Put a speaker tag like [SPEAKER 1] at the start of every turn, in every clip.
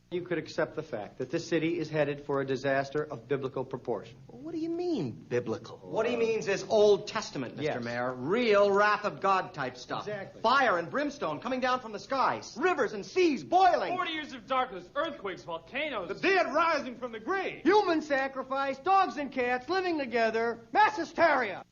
[SPEAKER 1] You could accept the fact that this city is headed for a disaster of biblical proportion.
[SPEAKER 2] What do you mean, biblical?
[SPEAKER 1] What he means is Old Testament, Mr.
[SPEAKER 2] Yes.
[SPEAKER 1] Mayor. Real wrath of God type stuff.
[SPEAKER 2] Exactly.
[SPEAKER 1] Fire and brimstone coming down from the skies. Rivers and seas boiling.
[SPEAKER 3] 40 years of darkness, earthquakes, volcanoes.
[SPEAKER 4] The dead rising from the grave.
[SPEAKER 1] Human sacrifice, dogs and cats living together, mass hysteria.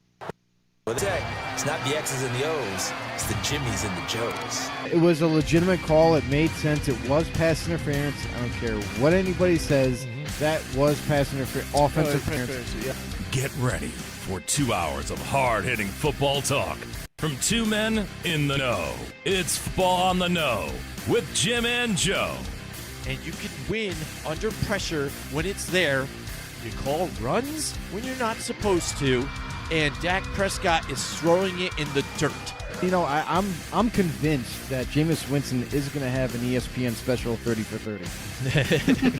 [SPEAKER 5] It's not the X's and the O's, it's the Jimmys and the Joes.
[SPEAKER 6] It was a legitimate call. It made sense. It was pass interference. I don't care what anybody says. That was pass interference, offensive interference. Yeah.
[SPEAKER 7] Get ready for 2 hours of hard-hitting football talk from two men in the know. It's Football on the Know with Jim and Joe.
[SPEAKER 8] And you can win under pressure when it's there. You call runs when you're not supposed to. And Dak Prescott is throwing it in the dirt.
[SPEAKER 6] You know, I'm convinced that Jameis Winston is going to have an ESPN special 30 for 30.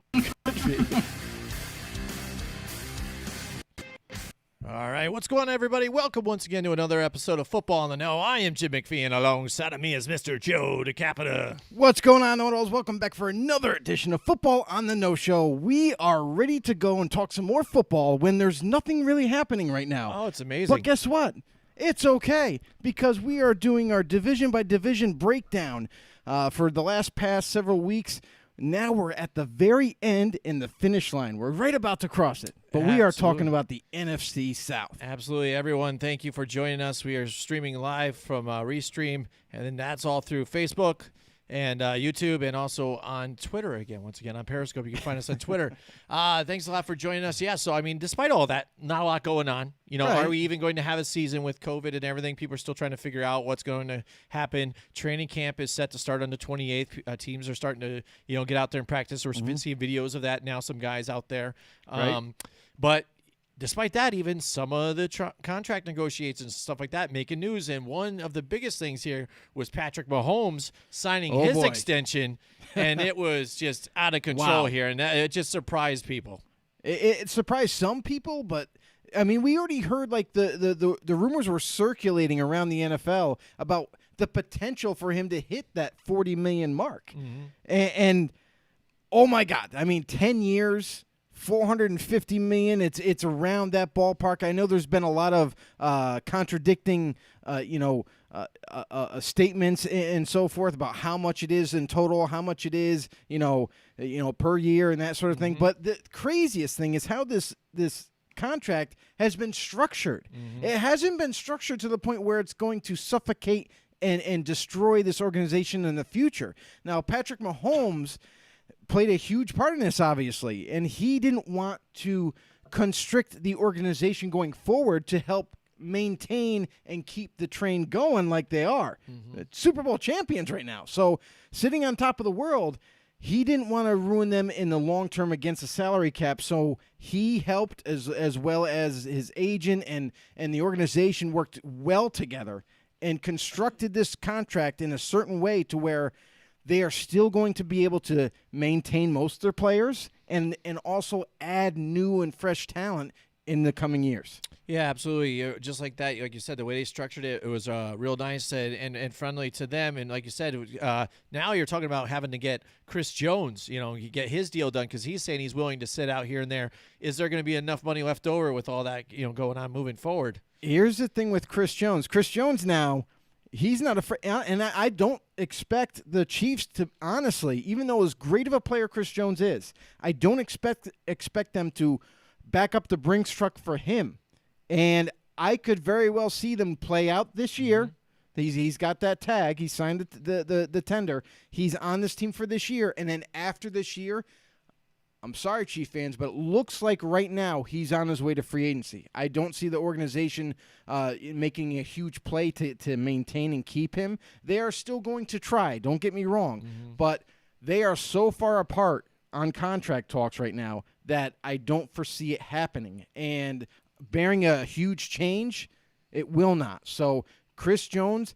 [SPEAKER 8] All right, what's going on, everybody? Welcome once again to another episode of Football on the Know. I am Jim McPhee, and alongside of me is Mr. Joe DeCapita.
[SPEAKER 6] What's going on, Know-It-Alls? Welcome back for another edition of Football on the Know Show. We are ready to go and talk some more football when there's nothing really happening right now.
[SPEAKER 8] Oh, it's amazing.
[SPEAKER 6] But guess what? It's okay, because we are doing our division-by-division breakdown for the past several weeks. Now we're at the very end in the finish line. We're right about to cross it. But we are talking about the NFC South.
[SPEAKER 8] Absolutely, everyone. Thank you for joining us. We are streaming live from Restream, and then that's all through Facebook and YouTube, and also on Twitter again. Once again, on Periscope, you can find us on Twitter. Thanks a lot for joining us. Yeah, so, I mean, despite all that, not a lot going on. You know,
[SPEAKER 6] Right.
[SPEAKER 8] Are we even going to have a season with COVID and everything? People are still trying to figure out what's going to happen. Training camp is set to start on the 28th. Teams are starting to, get out there and practice. We're seeing videos of that now, some guys out there.
[SPEAKER 6] Right.
[SPEAKER 8] But despite that, even some of the contract negotiations and stuff like that making news. And one of the biggest things here was Patrick Mahomes signing his extension, and it was just out of control here, and it just surprised people.
[SPEAKER 6] It surprised some people, but I mean, we already heard like the rumors were circulating around the NFL about the potential for him to hit that $40 million mark, and oh my God, I mean, 10 years. $450 million. It's around that ballpark. I know there's been a lot of contradicting, statements and so forth about how much it is in total, how much it is, per year and that sort of thing. But the craziest thing is how this contract has been structured. It hasn't been structured to the point where it's going to suffocate and destroy this organization in the future. Now, Patrick Mahomes played a huge part in this, obviously, and he didn't want to constrict the organization going forward to help maintain and keep the train going like they are. Super Bowl champions right now. So sitting on top of the world, he didn't want to ruin them in the long term against the salary cap. So he helped as well as his agent and the organization worked well together and constructed this contract in a certain way to where they are still going to be able to maintain most of their players and also add new and fresh talent in the coming years.
[SPEAKER 8] Yeah, absolutely. Just like that, like you said, the way they structured it, it was real nice and friendly to them. And like you said, now you're talking about having to get Chris Jones, you get his deal done because he's saying he's willing to sit out here and there. Is there going to be enough money left over with all that going on moving forward?
[SPEAKER 6] Here's the thing with Chris Jones. Chris Jones now, he's not afraid, and I don't expect the Chiefs to, honestly, even though as great of a player Chris Jones is, I don't expect them to back up the Brinks truck for him. And I could very well see them play out this year. He's got that tag. He signed the tender. He's on this team for this year. And then after this year, I'm sorry, Chief fans, but it looks like right now he's on his way to free agency. I don't see the organization making a huge play to maintain and keep him. They are still going to try. Don't get me wrong. But they are so far apart on contract talks right now that I don't foresee it happening. And bearing a huge change, it will not. So Chris Jones,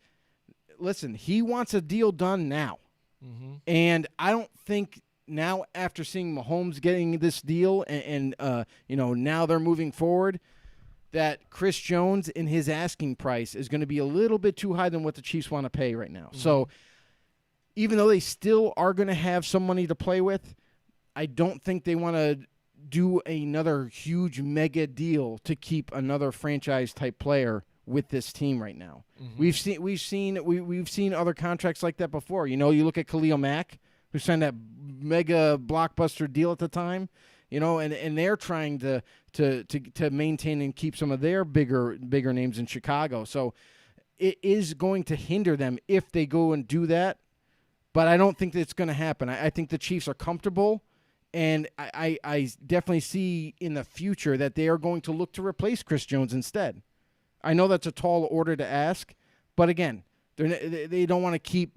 [SPEAKER 6] listen, he wants a deal done now. And I don't think now after seeing Mahomes getting this deal and now they're moving forward, that Chris Jones in his asking price is going to be a little bit too high than what the Chiefs want to pay right now. So even though they still are going to have some money to play with, I don't think they want to do another huge mega deal to keep another franchise type player with this team right now. Mm-hmm. We've seen other contracts like that before. You look at Khalil Mack, who signed that mega blockbuster deal at the time. And they're trying to maintain and keep some of their bigger names in Chicago. So it is going to hinder them if they go and do that. But I don't think that it's going to happen. I think the Chiefs are comfortable, and I definitely see in the future that they are going to look to replace Chris Jones instead. I know that's a tall order to ask, but again, they don't want to keep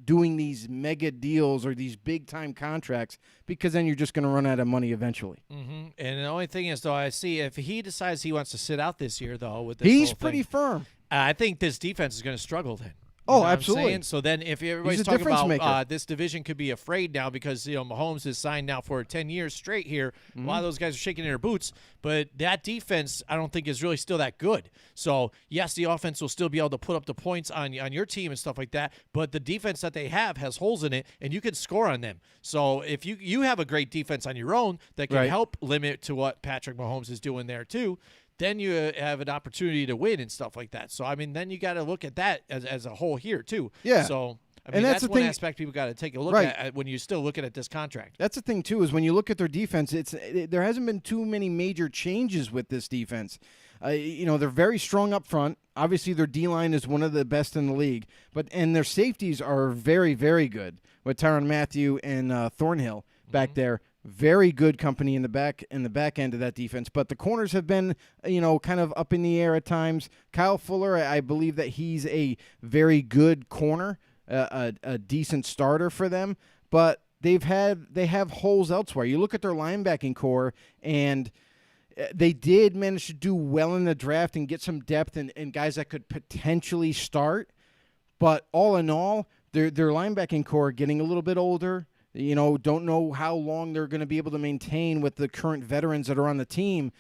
[SPEAKER 6] doing these mega deals or these big-time contracts because then you're just going to run out of money eventually.
[SPEAKER 8] Mm-hmm. And the only thing is, though, I see if he decides he wants to sit out this year, though, with this
[SPEAKER 6] he's
[SPEAKER 8] whole
[SPEAKER 6] pretty
[SPEAKER 8] thing,
[SPEAKER 6] firm.
[SPEAKER 8] I think this defense is going to struggle then.
[SPEAKER 6] Oh,
[SPEAKER 8] know what I'm
[SPEAKER 6] absolutely.
[SPEAKER 8] saying? So then if everybody's talking about this division could be afraid now because, Mahomes is signed now for 10 years straight here. Mm-hmm. A lot of those guys are shaking their boots, but that defense I don't think is really still that good. So, yes, the offense will still be able to put up the points on your team and stuff like that, but the defense that they have has holes in it, and you can score on them. So if you have a great defense on your own that can help limit to what Patrick Mahomes is doing there too, then you have an opportunity to win and stuff like that. So, then you got to look at that as a whole here, too.
[SPEAKER 6] Yeah.
[SPEAKER 8] So,
[SPEAKER 6] and
[SPEAKER 8] that's one aspect people got to take a look at when you're still looking at this contract.
[SPEAKER 6] That's the thing, too, is when you look at their defense, there hasn't been too many major changes with this defense. They're very strong up front. Obviously, their D-line is one of the best in the league. And their safeties are very, very good with Tyrann Mathieu and Thornhill back there. Very good company in the back end of that defense, but the corners have been, kind of up in the air at times. Kyle Fuller, I believe that he's a very good corner, a decent starter for them, but they have holes elsewhere. You look at their linebacking core, and they did manage to do well in the draft and get some depth and guys that could potentially start, but all in all, their linebacking core getting a little bit older. Don't know how long they're going to be able to maintain with the current veterans that are on the team.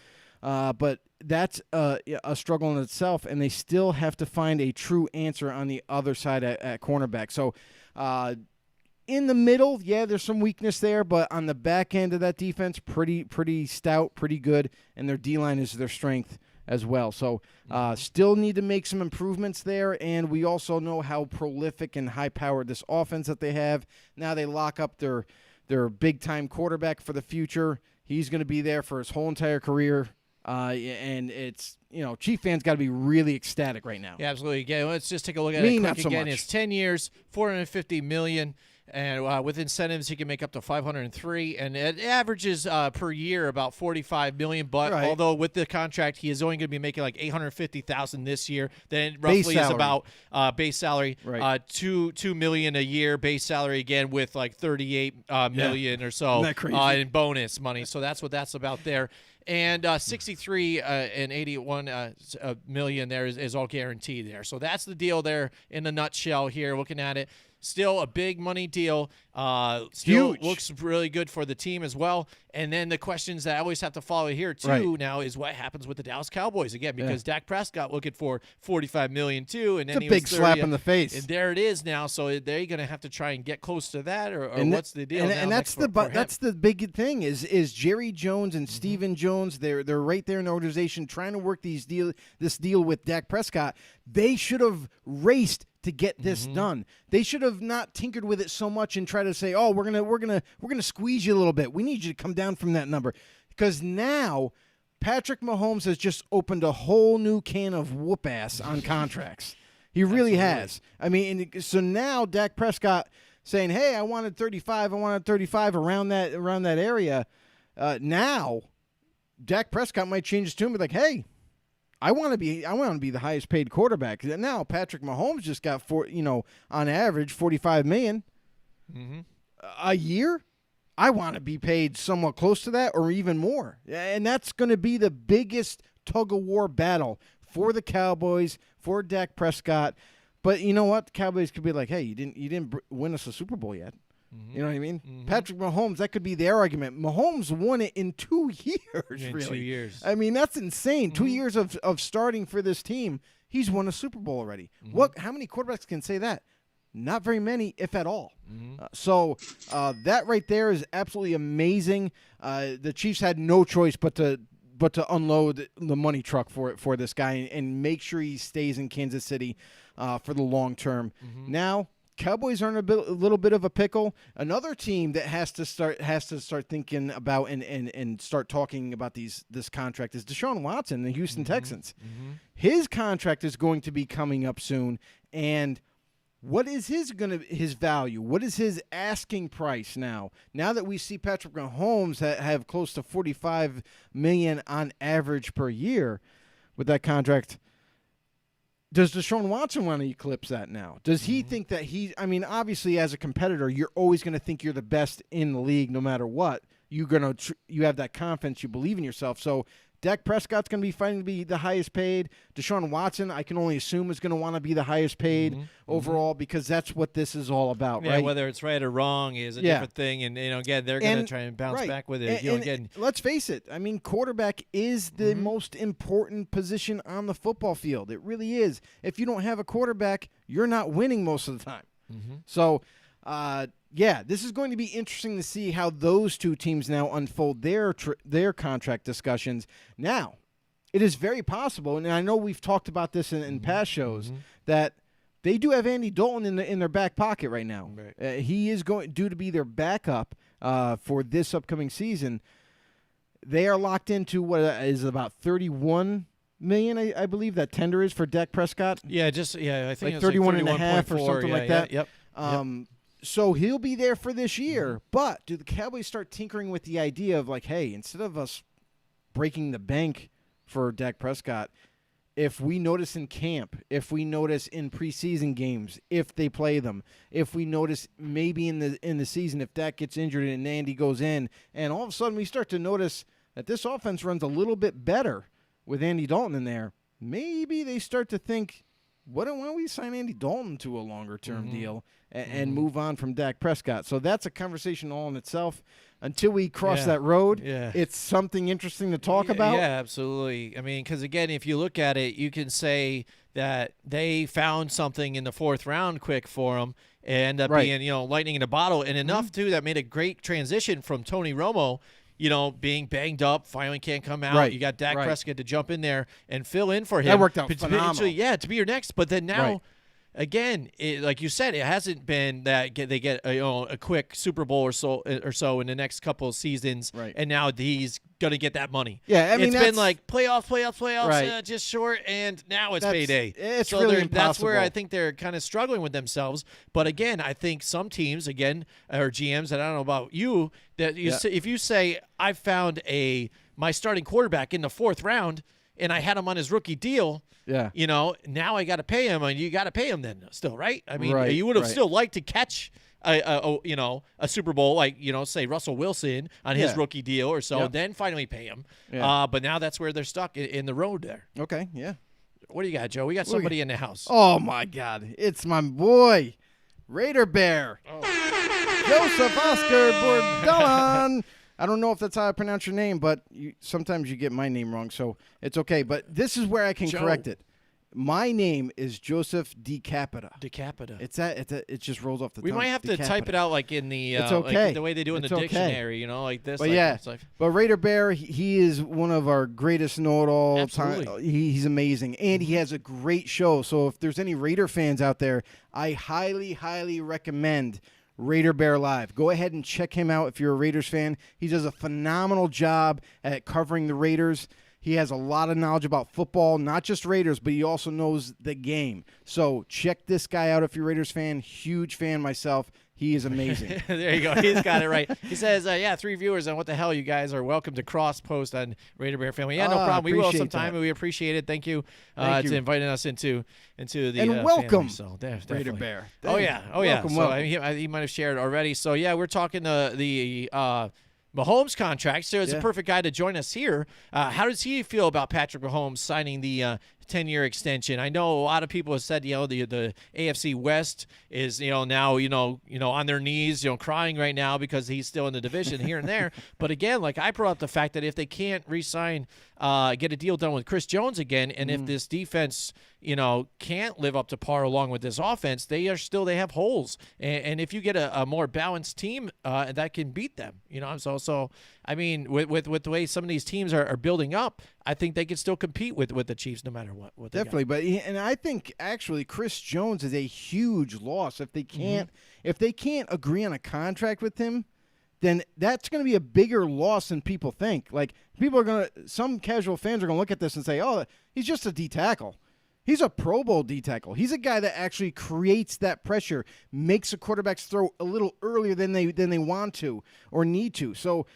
[SPEAKER 6] But that's a struggle in itself, and they still have to find a true answer on the other side at cornerback. So in the middle, there's some weakness there, but on the back end of that defense, pretty stout, pretty good, and their D-line is their strength as well. So still need to make some improvements there, and we also know how prolific and high-powered this offense that they have. Now they lock up their big-time quarterback for the future. He's going to be there for his whole entire career, and it's, Chief fans got to be really ecstatic right now.
[SPEAKER 8] Yeah, absolutely. Again, let's just take a look at it quick again. It's 10 years, $450 million. And with incentives, he can make up to $503, and it averages per year about $45 million. But although with the contract, he is only going to be making like $850,000 this year. Then roughly is about base salary, $2 million a year base salary again with like $38 million or so in bonus money. So that's what that's about there. And 63 and 81 million there is all guaranteed there. So that's the deal there in a nutshell here. Looking at it. Still a big money deal. Still looks really good for the team as well. And then the questions that I always have to follow here too now is what happens with the Dallas Cowboys again, because Dak Prescott looking for $45 million too, and then
[SPEAKER 6] it's a big slap in the face.
[SPEAKER 8] And there it is now. So they're going to have to try and get close to that, or what's the deal?
[SPEAKER 6] And that's the big thing is Jerry Jones and Stephen Jones. They're right there in the organization trying to work this deal with Dak Prescott. They should have raced to get this done. They should have not tinkered with it so much and try to say, "Oh, we're gonna squeeze you a little bit. We need you to come down from that number," because now Patrick Mahomes has just opened a whole new can of whoop ass on contracts. He really has. I mean, so now Dak Prescott saying, "Hey, I wanted 35 around that area." Now Dak Prescott might change his tune and be like, "Hey, I want to be the highest paid quarterback." And now Patrick Mahomes just got on average $45 million a year. I want to be paid somewhat close to that or even more. And that's going to be the biggest tug-of-war battle for the Cowboys, for Dak Prescott. But you know what? The Cowboys could be like, "Hey, you didn't win us a Super Bowl yet." You know what I mean? Patrick Mahomes, that could be their argument. Mahomes won it in 2 years,
[SPEAKER 8] in
[SPEAKER 6] really.
[SPEAKER 8] 2 years.
[SPEAKER 6] I mean, that's insane. 2 years of starting for this team. He's won a Super Bowl already. How many quarterbacks can say that? Not very many, if at all. So that right there is absolutely amazing. The Chiefs had no choice but to unload the money truck for this guy and make sure he stays in Kansas City for the long term. Now, Cowboys are in a little bit of a pickle. Another team that has to start thinking about and start talking about this contract is Deshaun Watson, the Houston Texans. His contract is going to be coming up soon, and what is his value? What is his asking price now? Now that we see Patrick Mahomes have close to $45 million on average per year with that contract, does Deshaun Watson want to eclipse that now? Does he think that obviously as a competitor, you're always going to think you're the best in the league no matter what. You have that confidence, you believe in yourself. So Dak Prescott's going to be fighting to be the highest paid. Deshaun Watson, I can only assume, is going to want to be the highest paid overall because that's what this is all about, right?
[SPEAKER 8] Whether it's right or wrong is a different thing. And, again, they're going to try and bounce back with it.
[SPEAKER 6] And let's face it. Quarterback is the most important position on the football field. It really is. If you don't have a quarterback, you're not winning most of the time. So, this is going to be interesting to see how those two teams now unfold their contract discussions. Now, it is very possible, and I know we've talked about this in past shows, that they do have Andy Dalton in their back pocket right now. Right. He is due to be their backup for this upcoming season. They are locked into what is about $31 million, I believe that tender is for Dak Prescott.
[SPEAKER 8] I think
[SPEAKER 6] like
[SPEAKER 8] it's
[SPEAKER 6] 31 and a half or something like that.
[SPEAKER 8] Yep.
[SPEAKER 6] So he'll be there for this year, but do the Cowboys start tinkering with the idea of like, hey, instead of us breaking the bank for Dak Prescott, if we notice in camp, if we notice in preseason games, if they play them, if we notice maybe in the season if Dak gets injured and Andy goes in, and all of a sudden we start to notice that this offense runs a little bit better with Andy Dalton in there, maybe they start to think, why don't we sign Andy Dalton to a longer-term deal and move on from Dak Prescott? So that's a conversation all in itself. Until we cross that road, it's something interesting to talk about.
[SPEAKER 8] Yeah, absolutely. I mean, because, again, if you look at it, you can say that they found something in the fourth round quick for him and up being, lightning in a bottle. And enough, too, that made a great transition from Tony Romo, being banged up, finally can't come out.
[SPEAKER 6] Right.
[SPEAKER 8] You got Dak Prescott to jump in there and fill in for him.
[SPEAKER 6] That worked out phenomenal.
[SPEAKER 8] Yeah, to be your next. But then now, again, like you said, it hasn't been that they get a quick Super Bowl or so in the next couple of seasons, and now he's going to get that money.
[SPEAKER 6] Yeah,
[SPEAKER 8] it's been like playoffs, just short, and now it's payday.
[SPEAKER 6] It's really impossible.
[SPEAKER 8] That's where I think they're kind of struggling with themselves. But again, I think some teams, or GMs, and I don't know about you, that if you say, I found my starting quarterback in the fourth round, and I had him on his rookie deal, now I got to pay him, and you got to pay him then still, right? I mean, you would have still liked to catch a Super Bowl, like, say Russell Wilson on his rookie deal or so, then finally pay him. But now that's where they're stuck in the road there.
[SPEAKER 6] Okay, yeah.
[SPEAKER 8] What do you got, Joe? We got somebody in the house.
[SPEAKER 6] Oh, my God. It's my boy, Raider Bear. Joseph Oscar Bordelon. I don't know if that's how I pronounce your name, but sometimes you get my name wrong, so it's okay. But this is where I can correct it. My name is Joseph DeCapita.
[SPEAKER 8] DeCapita.
[SPEAKER 6] It just rolls off the tongue.
[SPEAKER 8] We might have to type it out like in the
[SPEAKER 6] it's okay.
[SPEAKER 8] like the way they do in the dictionary, like this.
[SPEAKER 6] But but Raider Bear, he is one of our greatest know-it-all time. He's amazing, and he has a great show. So if there's any Raider fans out there, I highly, highly recommend Raider Bear Live. Go ahead and check him out if you're a Raiders fan. He does a phenomenal job at covering the Raiders. He has a lot of knowledge about football, not just Raiders, but he also knows the game. So check this guy out if you're a Raiders fan. Huge fan myself. He is amazing.
[SPEAKER 8] There you go. He's got it right. He says, 3 viewers on what the hell you guys are welcome to cross-post on Raider Bear Family. Yeah, no problem. We will sometime, and we appreciate it. Thank you to inviting us into the
[SPEAKER 6] and welcome,
[SPEAKER 8] family. So,
[SPEAKER 6] Raider Bear.
[SPEAKER 8] Oh, yeah.
[SPEAKER 6] Welcome.
[SPEAKER 8] So he might have shared already. So, we're talking the Mahomes contract, so it's a perfect guy to join us here. How does he feel about Patrick Mahomes signing the 10-year extension. I know a lot of people have said, the AFC West is, now, on their knees, crying right now because he's still in the division here and there. But again, like I brought up the fact that if they can't re-sign, get a deal done with Chris Jones again, and if this defense, can't live up to par along with this offense, they have holes. And if you get a more balanced team, that can beat them, So I mean, with the way some of these teams are building up, I think they can still compete with the Chiefs no matter what.
[SPEAKER 6] Definitely, but and I think actually Chris Jones is a huge loss if they can't agree on a contract with him. Then that's going to be a bigger loss than people think. Like some casual fans are going to look at this and say, "Oh, he's just a D tackle." He's a Pro Bowl D tackle. He's a guy that actually creates that pressure, makes the quarterbacks throw a little earlier than they want to or need to. So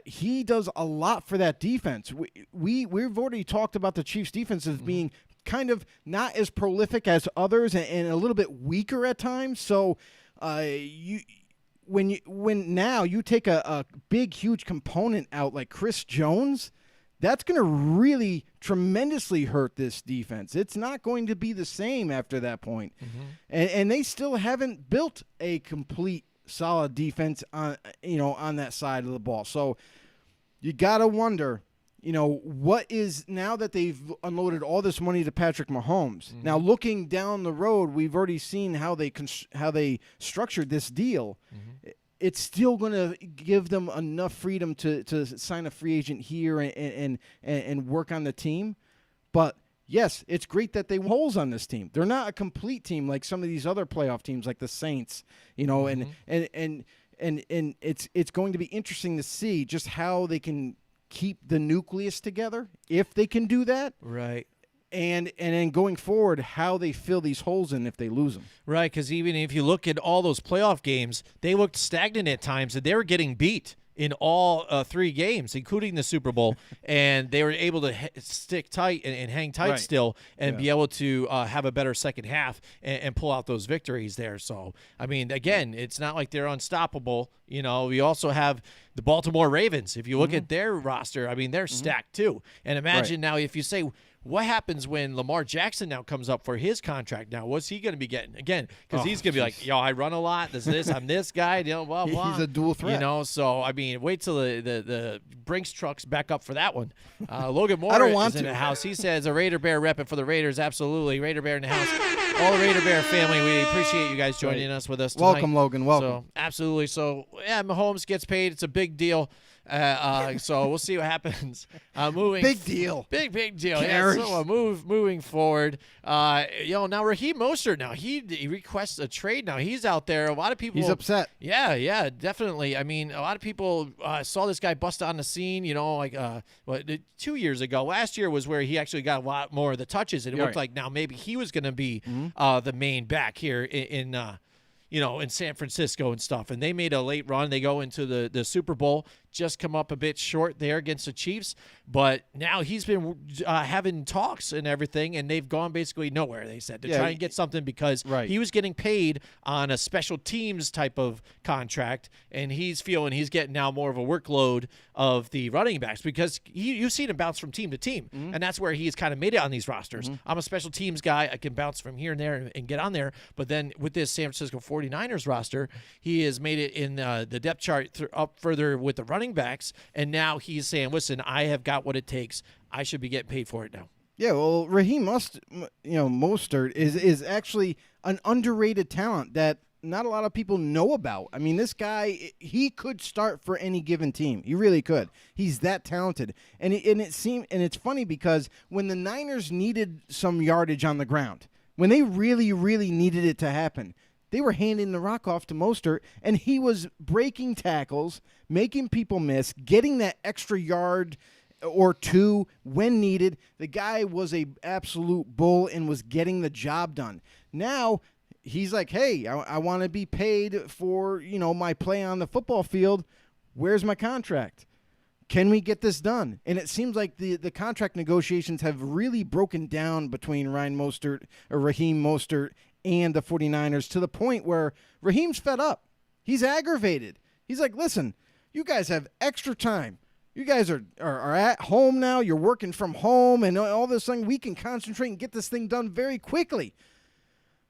[SPEAKER 6] he does a lot for that defense. We've already talked about the Chiefs' defense as being kind of not as prolific as others and a little bit weaker at times. So when now you take a big, huge component out like Chris Jones, that's going to really tremendously hurt this defense. It's not going to be the same after that point. And they still haven't built a complete solid defense on that side of the ball. So you got to wonder, what is now that they've unloaded all this money to Patrick Mahomes. Now looking down the road, we've already seen how they structured this deal. It's still going to give them enough freedom to sign a free agent here and work on the team. But yes, it's great that they have holes on this team. They're not a complete team like some of these other playoff teams, like the Saints. And it's going to be interesting to see just how they can keep the nucleus together, if they can do that.
[SPEAKER 8] Right.
[SPEAKER 6] And then going forward, how they fill these holes in if they lose them.
[SPEAKER 8] Right, because even if you look at all those playoff games, they looked stagnant at times, and they were getting beat in all 3 games, including the Super Bowl, and they were able to stick tight and hang tight still and be able to have a better second half and pull out those victories there. So, I mean, again, it's not like they're unstoppable. We also have the Baltimore Ravens. If you look at their roster, I mean, they're stacked too. And imagine now if you say, what happens when Lamar Jackson now comes up for his contract now? What's he going to be getting? Again, because he's going to be like, I run a lot. I'm this guy, blah, blah.
[SPEAKER 6] He's a dual threat.
[SPEAKER 8] So, I mean, wait till the Brinks truck's back up for that one. Logan Moore is in the house. He says, a Raider Bear repping for the Raiders. Absolutely. Raider Bear in the house. All the Raider Bear family, we appreciate you guys joining us with us tonight.
[SPEAKER 6] Welcome, Logan. Welcome.
[SPEAKER 8] So, absolutely. So, Mahomes gets paid. It's a big deal. So we'll see what happens.
[SPEAKER 6] Big deal.
[SPEAKER 8] Big deal. Yeah, so moving forward. Now Raheem Mostert. Now he requests a trade. Now he's out there. A lot of people.
[SPEAKER 6] He's upset.
[SPEAKER 8] Yeah, definitely. I mean, a lot of people saw this guy bust on the scene. 2 years ago. Last year was where he actually got a lot more of the touches, and it looked like now maybe he was going to be the main back here in San Francisco and stuff. And they made a late run. They go into the Super Bowl, just come up a bit short there against the Chiefs. But now he's been having talks and everything, and they've gone basically nowhere, they said, to try and get something because he was getting paid on a special teams type of contract, and he's feeling he's getting now more of a workload of the running backs because you've seen him bounce from team to team, and that's where he's kind of made it on these rosters. I'm a special teams guy. I can bounce from here and there and get on there. But then with this San Francisco 49ers roster, he has made it in the depth chart up further with the running backs, and now he's saying, listen, I have got what it takes. I should be getting paid for it now.
[SPEAKER 6] Yeah, well, Raheem Mostert is actually an underrated talent that not a lot of people know about. I mean, this guy, he could start for any given team. He really could. He's that talented. And it's funny because when the Niners needed some yardage on the ground, when they really, really needed it to happen, they were handing the rock off to Mostert, and he was breaking tackles, making people miss, getting that extra yard or two when needed. The guy was a absolute bull and was getting the job done. Now he's like, hey, I want to be paid for my play on the football field. Where's my contract? Can we get this done? And it seems like the contract negotiations have really broken down between Raheem Mostert and the 49ers to the point where Raheem's fed up. He's aggravated. He's like, listen, you guys have extra time. You guys are at home now. You're working from home and all this thing. We can concentrate and get this thing done very quickly.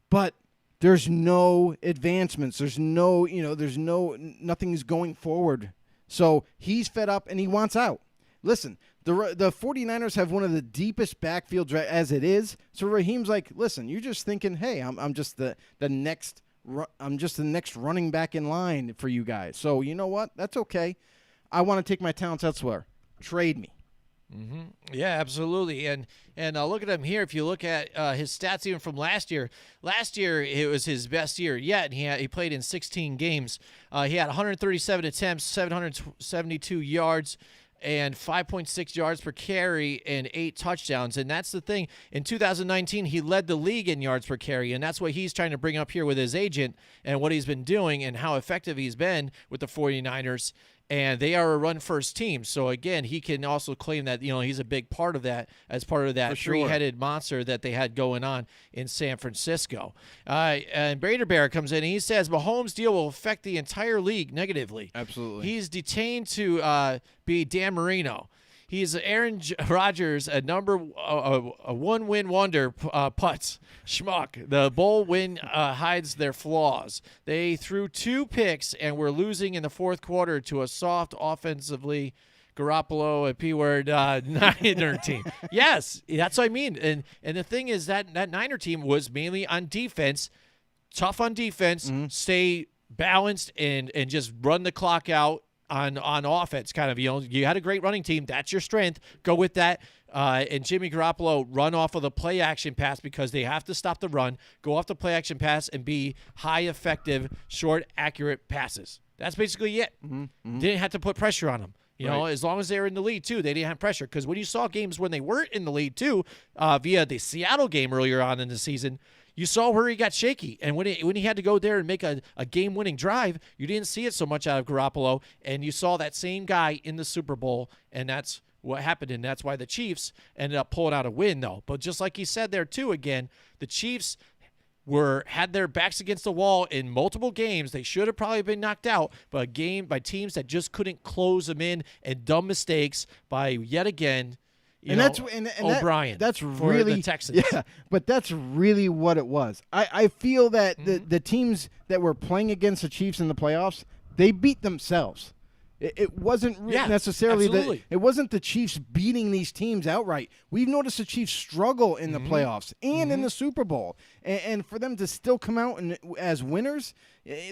[SPEAKER 6] But there's no advancements. There's nothing's going forward. So he's fed up and he wants out. Listen, the 49ers have one of the deepest backfields as it is. So Raheem's like, listen, you're just thinking, hey, I'm just the next running back in line for you guys. So you know what? That's okay. I want to take my talents elsewhere. Trade me.
[SPEAKER 8] Mm-hmm. Yeah, absolutely. And look at him here. If you look at his stats even from last year it was his best year yet. And he played in 16 games. He had 137 attempts, 772 yards, and 5.6 yards per carry and 8 touchdowns. And that's the thing. In 2019, he led the league in yards per carry, and that's what he's trying to bring up here with his agent and what he's been doing and how effective he's been with the 49ers. And they are a run-first team. So, again, he can also claim that, he's a big part of that as part of that three-headed monster that they had going on in San Francisco. And Brader Bear comes in, and he says Mahomes' deal will affect the entire league negatively.
[SPEAKER 6] Absolutely.
[SPEAKER 8] He's detained to be Dan Marino. He's Aaron Rodgers, a one-win wonder putz. Schmuck. The bowl win hides their flaws. They threw 2 picks and were losing in the fourth quarter to a soft offensively Garoppolo, a P-word, Niner team. Yes, that's what I mean. And the thing is that Niner team was mainly on defense, tough on defense, stay balanced, and just run the clock out on offense, kind of. You had a great running team. That's your strength. Go with that. And Jimmy Garoppolo run off of the play action pass because they have to stop the run, go off the play action pass, and be high effective, short, accurate passes. That's basically it. Didn't have to put pressure on them. As long as they were in the lead, too, they didn't have pressure. Because when you saw games when they weren't in the lead, too, via the Seattle game earlier on in the season, you saw where he got shaky. And when he had to go there and make a game-winning drive, you didn't see it so much out of Garoppolo. And you saw that same guy in the Super Bowl, and that's what happened. And that's why the Chiefs ended up pulling out a win, though. But just like he said there, too, again, the Chiefs had their backs against the wall in multiple games. They should have probably been knocked out, but a game by teams that just couldn't close them in, and dumb mistakes by, yet again, O'Brien.
[SPEAKER 6] That's
[SPEAKER 8] for
[SPEAKER 6] really
[SPEAKER 8] the Texans.
[SPEAKER 6] Yeah, but that's really what it was. I feel that the teams that were playing against the Chiefs in the playoffs, they beat themselves. It wasn't necessarily it wasn't the Chiefs beating these teams outright. We've noticed the Chiefs struggle in the playoffs and in the Super Bowl, and for them to still come out as winners,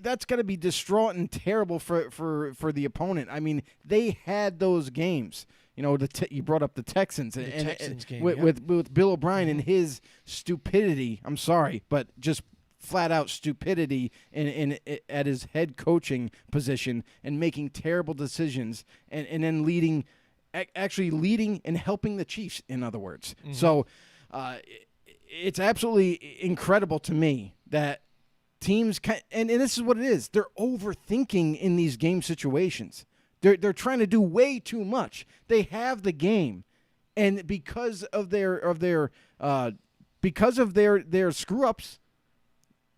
[SPEAKER 6] that's got to be distraught and terrible for the opponent. I mean, they had those games. You brought up the Texans,
[SPEAKER 8] Game,
[SPEAKER 6] with Bill O'Brien and his stupidity. I'm sorry, but just flat-out stupidity at his head coaching position and making terrible decisions and then leading and helping the Chiefs, in other words. So it's absolutely incredible to me that teams and this is what it is. They're overthinking in these game situations. They're trying to do way too much. They have the game, and because of their screw-ups,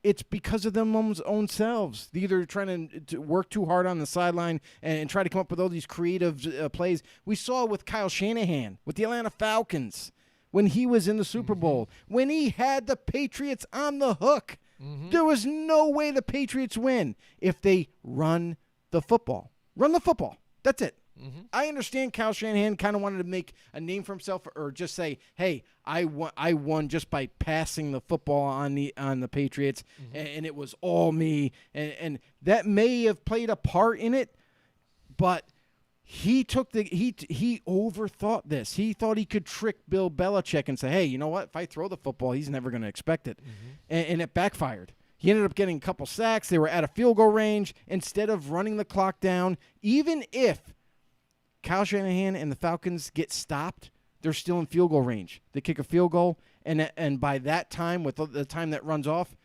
[SPEAKER 6] it's because of them own selves. They're either trying to work too hard on the sideline and try to come up with all these creative plays. We saw with Kyle Shanahan with the Atlanta Falcons when he was in the Super Bowl, when he had the Patriots on the hook. There was no way the Patriots win if they run the football. Run the football. That's it. I understand Kyle Shanahan kind of wanted to make a name for himself, or just say, "Hey, I won just by passing the football on the Patriots, and it was all me." And that may have played a part in it, but he overthought this. He thought he could trick Bill Belichick and say, "Hey, you know what? If I throw the football, he's never going to expect it," and it backfired. He ended up getting a couple sacks. They were at a field goal range instead of running the clock down. Even if Kyle Shanahan and the Falcons get stopped, they're still in field goal range. They kick a field goal, and by that time, with the time that runs off,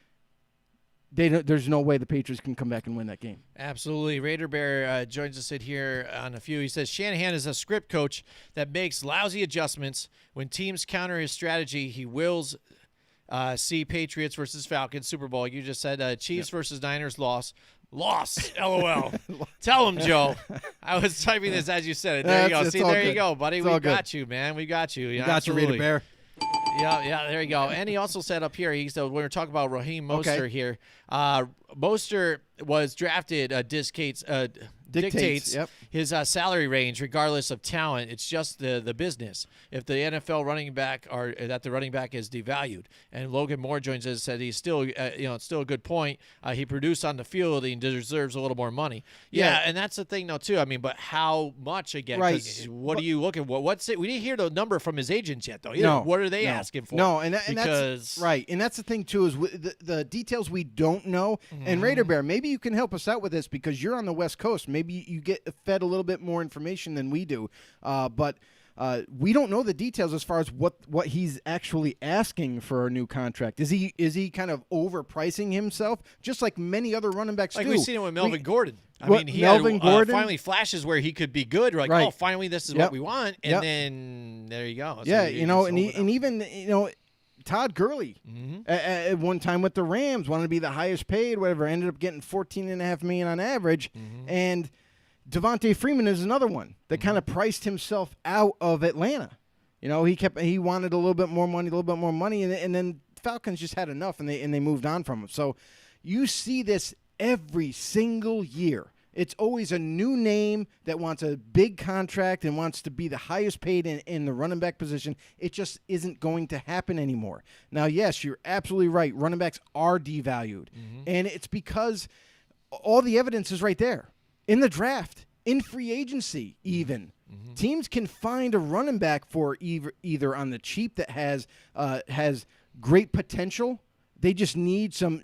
[SPEAKER 6] there's no way the Patriots can come back and win that game.
[SPEAKER 8] Absolutely. Raider Bear joins us in here on a few. He says Shanahan is a script coach that makes lousy adjustments. When teams counter his strategy, he wills see Patriots versus Falcons Super Bowl. You just said Chiefs versus Niners loss. Loss. LOL. Tell him, Joe. I was typing this as you said it. There you go.
[SPEAKER 6] It's
[SPEAKER 8] See,
[SPEAKER 6] all
[SPEAKER 8] there you
[SPEAKER 6] good.
[SPEAKER 8] go, buddy.
[SPEAKER 6] It's
[SPEAKER 8] We
[SPEAKER 6] all good.
[SPEAKER 8] got you, man. We got you. Yeah,
[SPEAKER 6] Got you, Raider
[SPEAKER 8] absolutely.
[SPEAKER 6] Bear.
[SPEAKER 8] Yeah, there you go. And he also said up here, we were talking about Raheem Mostert
[SPEAKER 6] Okay.
[SPEAKER 8] here. Mostert was drafted, dictates
[SPEAKER 6] Yep.
[SPEAKER 8] his salary range regardless of talent. It's just the business. If the NFL running back that the running back is devalued, and Logan Moore joins us, said he's still it's still a good point. He produced on the field, he deserves a little more money. Yeah, and that's the thing though too. I mean, but how much again? 'Cause
[SPEAKER 6] Right.
[SPEAKER 8] what are you looking? What's it? We didn't hear the number from his agents yet though.
[SPEAKER 6] No.
[SPEAKER 8] What are they asking for?
[SPEAKER 6] No, and
[SPEAKER 8] because
[SPEAKER 6] that's right. And that's the thing too is the details we don't know. And Raider Bear, maybe you can help us out with this because you're on the West Coast. Maybe you get fed a little bit more information than we do. But we don't know the details as far as what he's actually asking for a new contract. Is he kind of overpricing himself, just like many other running backs
[SPEAKER 8] like
[SPEAKER 6] do?
[SPEAKER 8] we've seen it with Melvin Gordon. I
[SPEAKER 6] What,
[SPEAKER 8] mean, he
[SPEAKER 6] Melvin
[SPEAKER 8] had
[SPEAKER 6] Gordon?
[SPEAKER 8] finally flashes where he could be good. Like,
[SPEAKER 6] Right.
[SPEAKER 8] oh, finally, this is
[SPEAKER 6] Yep.
[SPEAKER 8] what we want, and
[SPEAKER 6] Yep.
[SPEAKER 8] then there you go. So
[SPEAKER 6] Yeah,
[SPEAKER 8] he
[SPEAKER 6] and
[SPEAKER 8] sold it out.
[SPEAKER 6] even Todd Gurley at one time with the Rams wanted to be the highest paid, whatever. Ended up getting $14.5 million on average, and Devontae Freeman is another one that kind of priced himself out of Atlanta. He wanted a little bit more money, and then Falcons just had enough, and they moved on from him. So you see this every single year. It's always a new name that wants a big contract and wants to be the highest paid in the running back position. It just isn't going to happen anymore. Now, yes, you're absolutely right. Running backs are devalued. And it's because all the evidence is right there. In the draft, in free agency even. Teams can find a running back for either on the cheap that has great potential. They just need some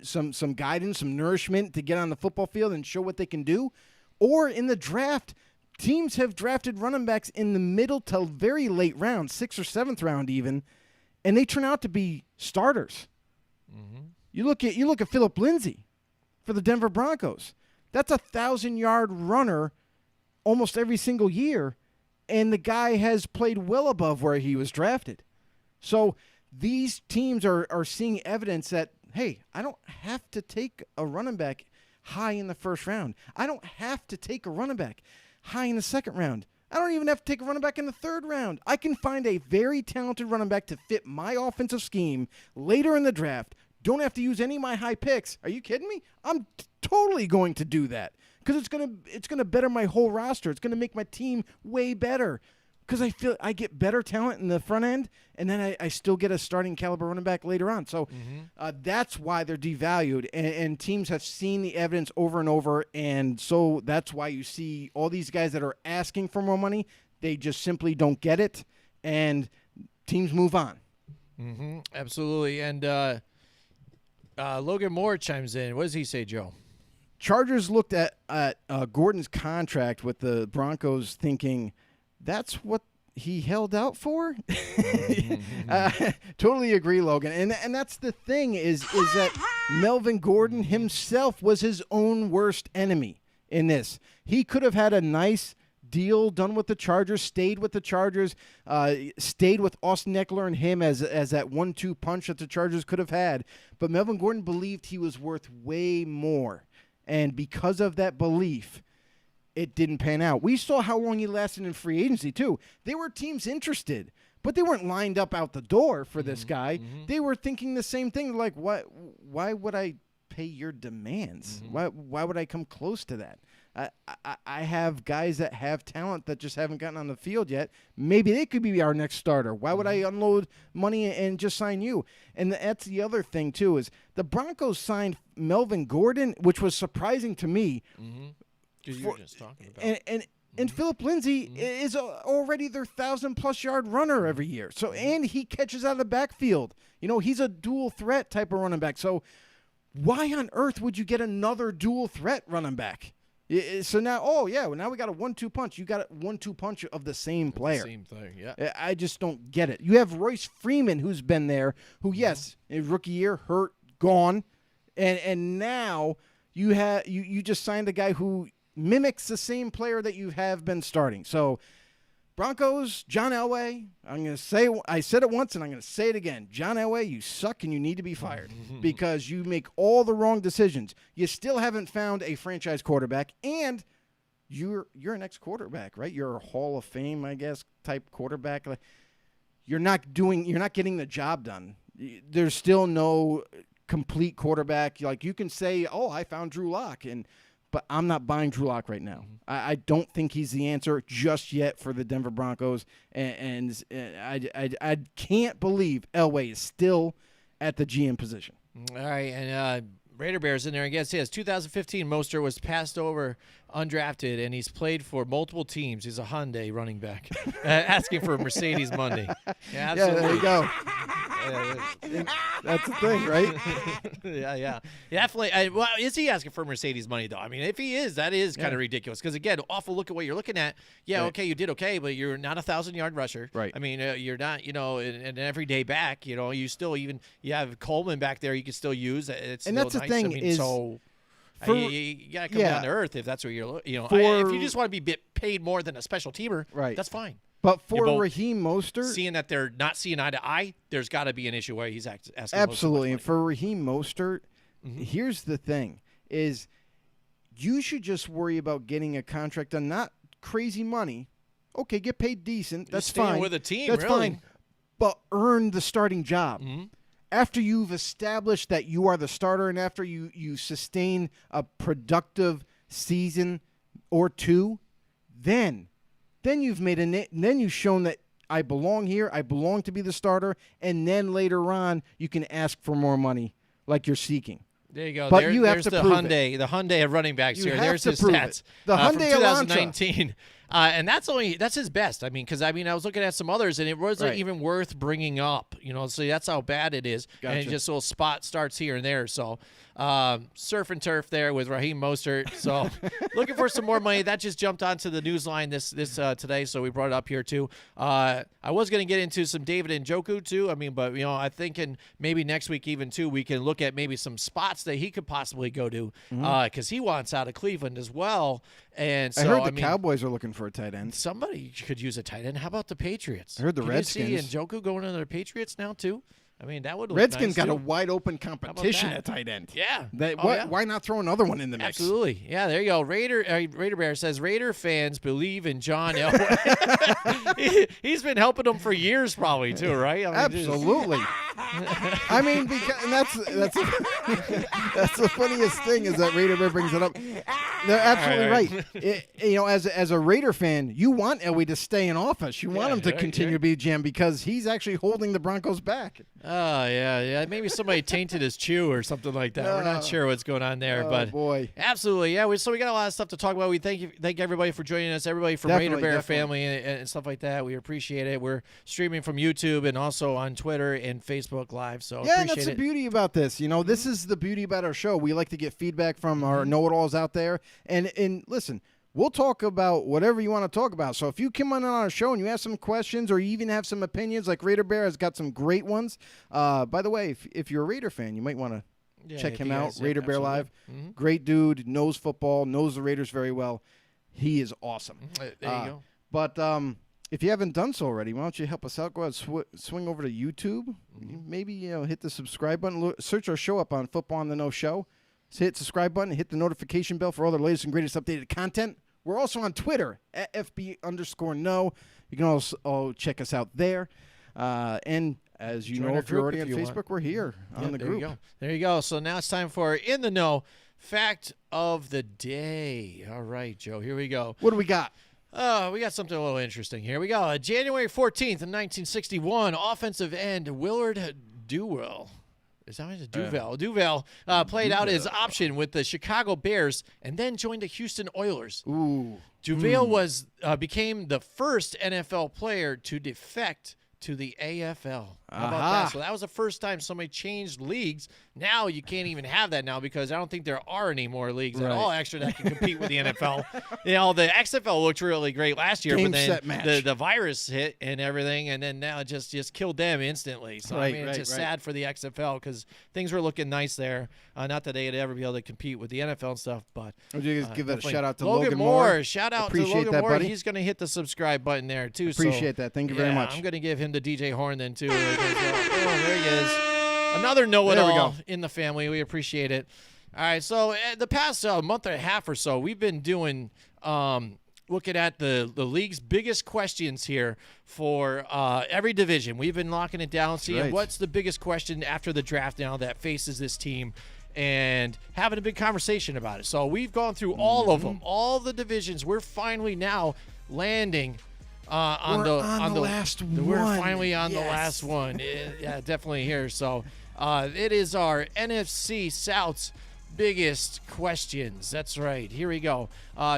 [SPEAKER 6] guidance, some nourishment to get on the football field and show what they can do. Or in the draft, teams have drafted running backs in the middle to very late round, 6th or 7th round even, and they turn out to be starters. You look at Phillip Lindsay for the Denver Broncos. That's a 1,000-yard runner almost every single year, and the guy has played well above where he was drafted. So these teams are seeing evidence that, hey, I don't have to take a running back high in the first round. I don't have to take a running back high in the second round. I don't even have to take a running back in the third round. I can find a very talented running back to fit my offensive scheme later in the draft. Don't have to use any of my high picks. Are you kidding me? I'm totally going to do that because it's gonna better my whole roster. It's gonna make my team way better. Because I feel I get better talent in the front end, and then I still get a starting caliber running back later on. So that's why they're devalued, and teams have seen the evidence over and over, and so that's why you see all these guys that are asking for more money, they just simply don't get it, and teams move on.
[SPEAKER 8] Absolutely. And Logan Moore chimes in. What does he say, Joe?
[SPEAKER 6] Chargers looked at Gordon's contract with the Broncos thinking, that's what he held out for? Totally agree, Logan. And that's the thing is that Melvin Gordon himself was his own worst enemy in this. He could have had a nice deal done with the Chargers, stayed with the Chargers, stayed with Austin Eckler and him as that 1-2 punch that the Chargers could have had. But Melvin Gordon believed he was worth way more. And because of that belief, it didn't pan out. We saw how long he lasted in free agency, too. There were teams interested, but they weren't lined up out the door for this guy. They were thinking the same thing. Like, why would I pay your demands? Why would I come close to that? I have guys that have talent that just haven't gotten on the field yet. Maybe they could be our next starter. Why would I unload money and just sign you? And that's the other thing, too, is the Broncos signed Melvin Gordon, which was surprising to me.
[SPEAKER 8] Because you were just talking about
[SPEAKER 6] and Phillip Lindsay is already their 1,000+ yard runner every year. So and he catches out of the backfield. He's a dual threat type of running back. So why on earth would you get another dual threat running back? So now, now we got a 1-2 punch. You got a 1-2 punch of the same player.
[SPEAKER 8] Same thing, yeah.
[SPEAKER 6] I just don't get it. You have Royce Freeman, who's been there, who yes, in rookie year hurt, gone, and now you just signed a guy who mimics the same player that you have been starting. So Broncos, John Elway, I said it once and I'm going to say it again. John Elway, you suck and you need to be fired because you make all the wrong decisions. You still haven't found a franchise quarterback, and you're an ex-quarterback, right? You're a Hall of Fame, I guess, type quarterback. You're not getting the job done. There's still no complete quarterback. Like, you can say, oh, I found Drew Lock, but I'm not buying Drew Lock right now. I don't think he's the answer just yet for the Denver Broncos, and I can't believe Elway is still at the GM position.
[SPEAKER 8] All right, and Raider Bears in there. I guess he has 2015. Mostert was passed over undrafted, and he's played for multiple teams. He's a Hyundai running back, asking for a Mercedes Monday. Yeah, absolutely.
[SPEAKER 6] Yeah, there you go. That's the thing, right?
[SPEAKER 8] Yeah. Definitely. Well, is he asking for Mercedes money, though? I mean, if he is, that is kind of ridiculous. Because, again, awful look at what you're looking at. Yeah,
[SPEAKER 6] right.
[SPEAKER 8] Okay, you did okay, but you're not a 1,000-yard rusher.
[SPEAKER 6] Right.
[SPEAKER 8] I mean, you're not, an everyday back. You still you have Coleman back there you can still use. It's
[SPEAKER 6] and that's
[SPEAKER 8] nice.
[SPEAKER 6] the thing
[SPEAKER 8] you got to come down to earth if that's what you're if you just want to be paid more than a special teamer,
[SPEAKER 6] right.
[SPEAKER 8] That's fine.
[SPEAKER 6] But for Raheem Mostert,
[SPEAKER 8] seeing that they're not seeing eye to eye, there's got to be an issue where he's asking.
[SPEAKER 6] Absolutely. And for Raheem Mostert, here's the thing: is you should just worry about getting a contract on not crazy money. Okay, get paid decent. That's fine.
[SPEAKER 8] With a team,
[SPEAKER 6] that's
[SPEAKER 8] really.
[SPEAKER 6] fine. But earn the starting job. After you've established that you are the starter, and after you sustain a productive season or two, then you've made then you've shown that I belong here, I belong to be the starter, and then later on you can ask for more money like you're seeking.
[SPEAKER 8] There you go.
[SPEAKER 6] But you have to
[SPEAKER 8] the
[SPEAKER 6] prove
[SPEAKER 8] Hyundai, the Hyundai of running backs
[SPEAKER 6] You
[SPEAKER 8] here.
[SPEAKER 6] have
[SPEAKER 8] There's
[SPEAKER 6] to
[SPEAKER 8] his
[SPEAKER 6] prove
[SPEAKER 8] stats.
[SPEAKER 6] it. The
[SPEAKER 8] From
[SPEAKER 6] Hyundai
[SPEAKER 8] 2019. And that's his best. I mean, because I was looking at some others, and it wasn't even worth bringing up. So that's how bad it is.
[SPEAKER 6] Gotcha.
[SPEAKER 8] And just little spot starts here and there. So surf and turf there with Raheem Mostert. So looking for some more money. That just jumped onto the news line this today, so we brought it up here too. I was going to get into some David Njoku too. I mean, but I think maybe next week even too, we can look at maybe some spots that he could possibly go to because he wants out of Cleveland as well. And so,
[SPEAKER 6] I heard the Cowboys are looking for a tight end.
[SPEAKER 8] Somebody could use a tight end. How about the Patriots?
[SPEAKER 6] I heard the
[SPEAKER 8] Can
[SPEAKER 6] Redskins.
[SPEAKER 8] You see Njoku going to the Patriots now too? I mean, that would look
[SPEAKER 6] Redskins
[SPEAKER 8] nice
[SPEAKER 6] got
[SPEAKER 8] too.
[SPEAKER 6] a wide open competition
[SPEAKER 8] that?
[SPEAKER 6] at tight end.
[SPEAKER 8] Yeah.
[SPEAKER 6] Why not throw another one in the mix?
[SPEAKER 8] Absolutely. Yeah, there you go. Raider Bear says Raider fans believe in John Elway. He's been helping them for years probably too, right? I mean,
[SPEAKER 6] absolutely. I mean, and that's the funniest thing is that Raider Bear brings it up. They're absolutely right. As a Raider fan, you want Elway to stay in office. You want him to continue to be GM because he's actually holding the Broncos back.
[SPEAKER 8] Oh, yeah. Maybe somebody tainted his chew or something like that. We're not sure what's going on there. But
[SPEAKER 6] boy.
[SPEAKER 8] Absolutely. Yeah, so we got a lot of stuff to talk about. We thank everybody for joining us, everybody from Raider Bear family and stuff like that. We appreciate it. We're streaming from YouTube and also on Twitter and Facebook Live. So
[SPEAKER 6] and that's the beauty about this. This is the beauty about our show. We like to get feedback from our know-it-alls out there. And listen, we'll talk about whatever you want to talk about. So if you come on our show and you have some questions or you even have some opinions, like Raider Bear has got some great ones. By the way, if you're a Raider fan, you might want to check him out, Raider Bear Live. Great dude, knows football, knows the Raiders very well. He is awesome.
[SPEAKER 8] There you go.
[SPEAKER 6] But if you haven't done so already, why don't you help us out? Go ahead, swing over to YouTube. Maybe hit the subscribe button. Search our show up on Football on the No Show. Hit subscribe button. Hit the notification bell for all the latest and greatest updated content. We're also on Twitter at FB_no. You can also check us out there. And as you know, if you're already on Facebook, we're here on the group.
[SPEAKER 8] There you go. So now it's time for In the Know Fact of the Day. All right, Joe, here we go.
[SPEAKER 6] What do we got?
[SPEAKER 8] We got something a little interesting here. We go. January 14th in 1961, offensive end Willard Duvel. Is that what it is? Duvel played out his option with the Chicago Bears and then joined the Houston Oilers.
[SPEAKER 6] Ooh.
[SPEAKER 8] Duvel became the first NFL player to defect to the AFL. How about that? So that was the first time somebody changed leagues. Now you can't even have that now because I don't think there are any more leagues at all extra that can compete with the NFL. The XFL looked really great last year,
[SPEAKER 6] Game,
[SPEAKER 8] but
[SPEAKER 6] set,
[SPEAKER 8] then
[SPEAKER 6] match.
[SPEAKER 8] the virus hit and everything, and then now it just killed them instantly. So I mean, it's just sad for the XFL because things were looking nice there. Not that they'd ever be able to compete with the NFL and stuff, but
[SPEAKER 6] Would you guys give that a
[SPEAKER 8] definitely.
[SPEAKER 6] shout out to
[SPEAKER 8] Logan
[SPEAKER 6] Moore?
[SPEAKER 8] Shout out
[SPEAKER 6] Appreciate
[SPEAKER 8] to Logan
[SPEAKER 6] that,
[SPEAKER 8] Moore.
[SPEAKER 6] buddy.
[SPEAKER 8] He's going to hit the subscribe button there too.
[SPEAKER 6] Appreciate that. Thank you very much.
[SPEAKER 8] I'm going to give him the DJ horn then too. There he is. Another know-it-all
[SPEAKER 6] There we go.
[SPEAKER 8] in the family. We appreciate it. All right, so the past month and a half or so, we've been doing looking at the league's biggest questions here for every division. We've been locking it down, seeing what's the biggest question after the draft now that faces this team, and having a big conversation about it. So we've gone through all of them, all the divisions. We're finally now landing on the
[SPEAKER 6] last one.
[SPEAKER 8] We're finally on the last one. Yeah, definitely here. So it is our NFC South's biggest questions. That's right. Here we go.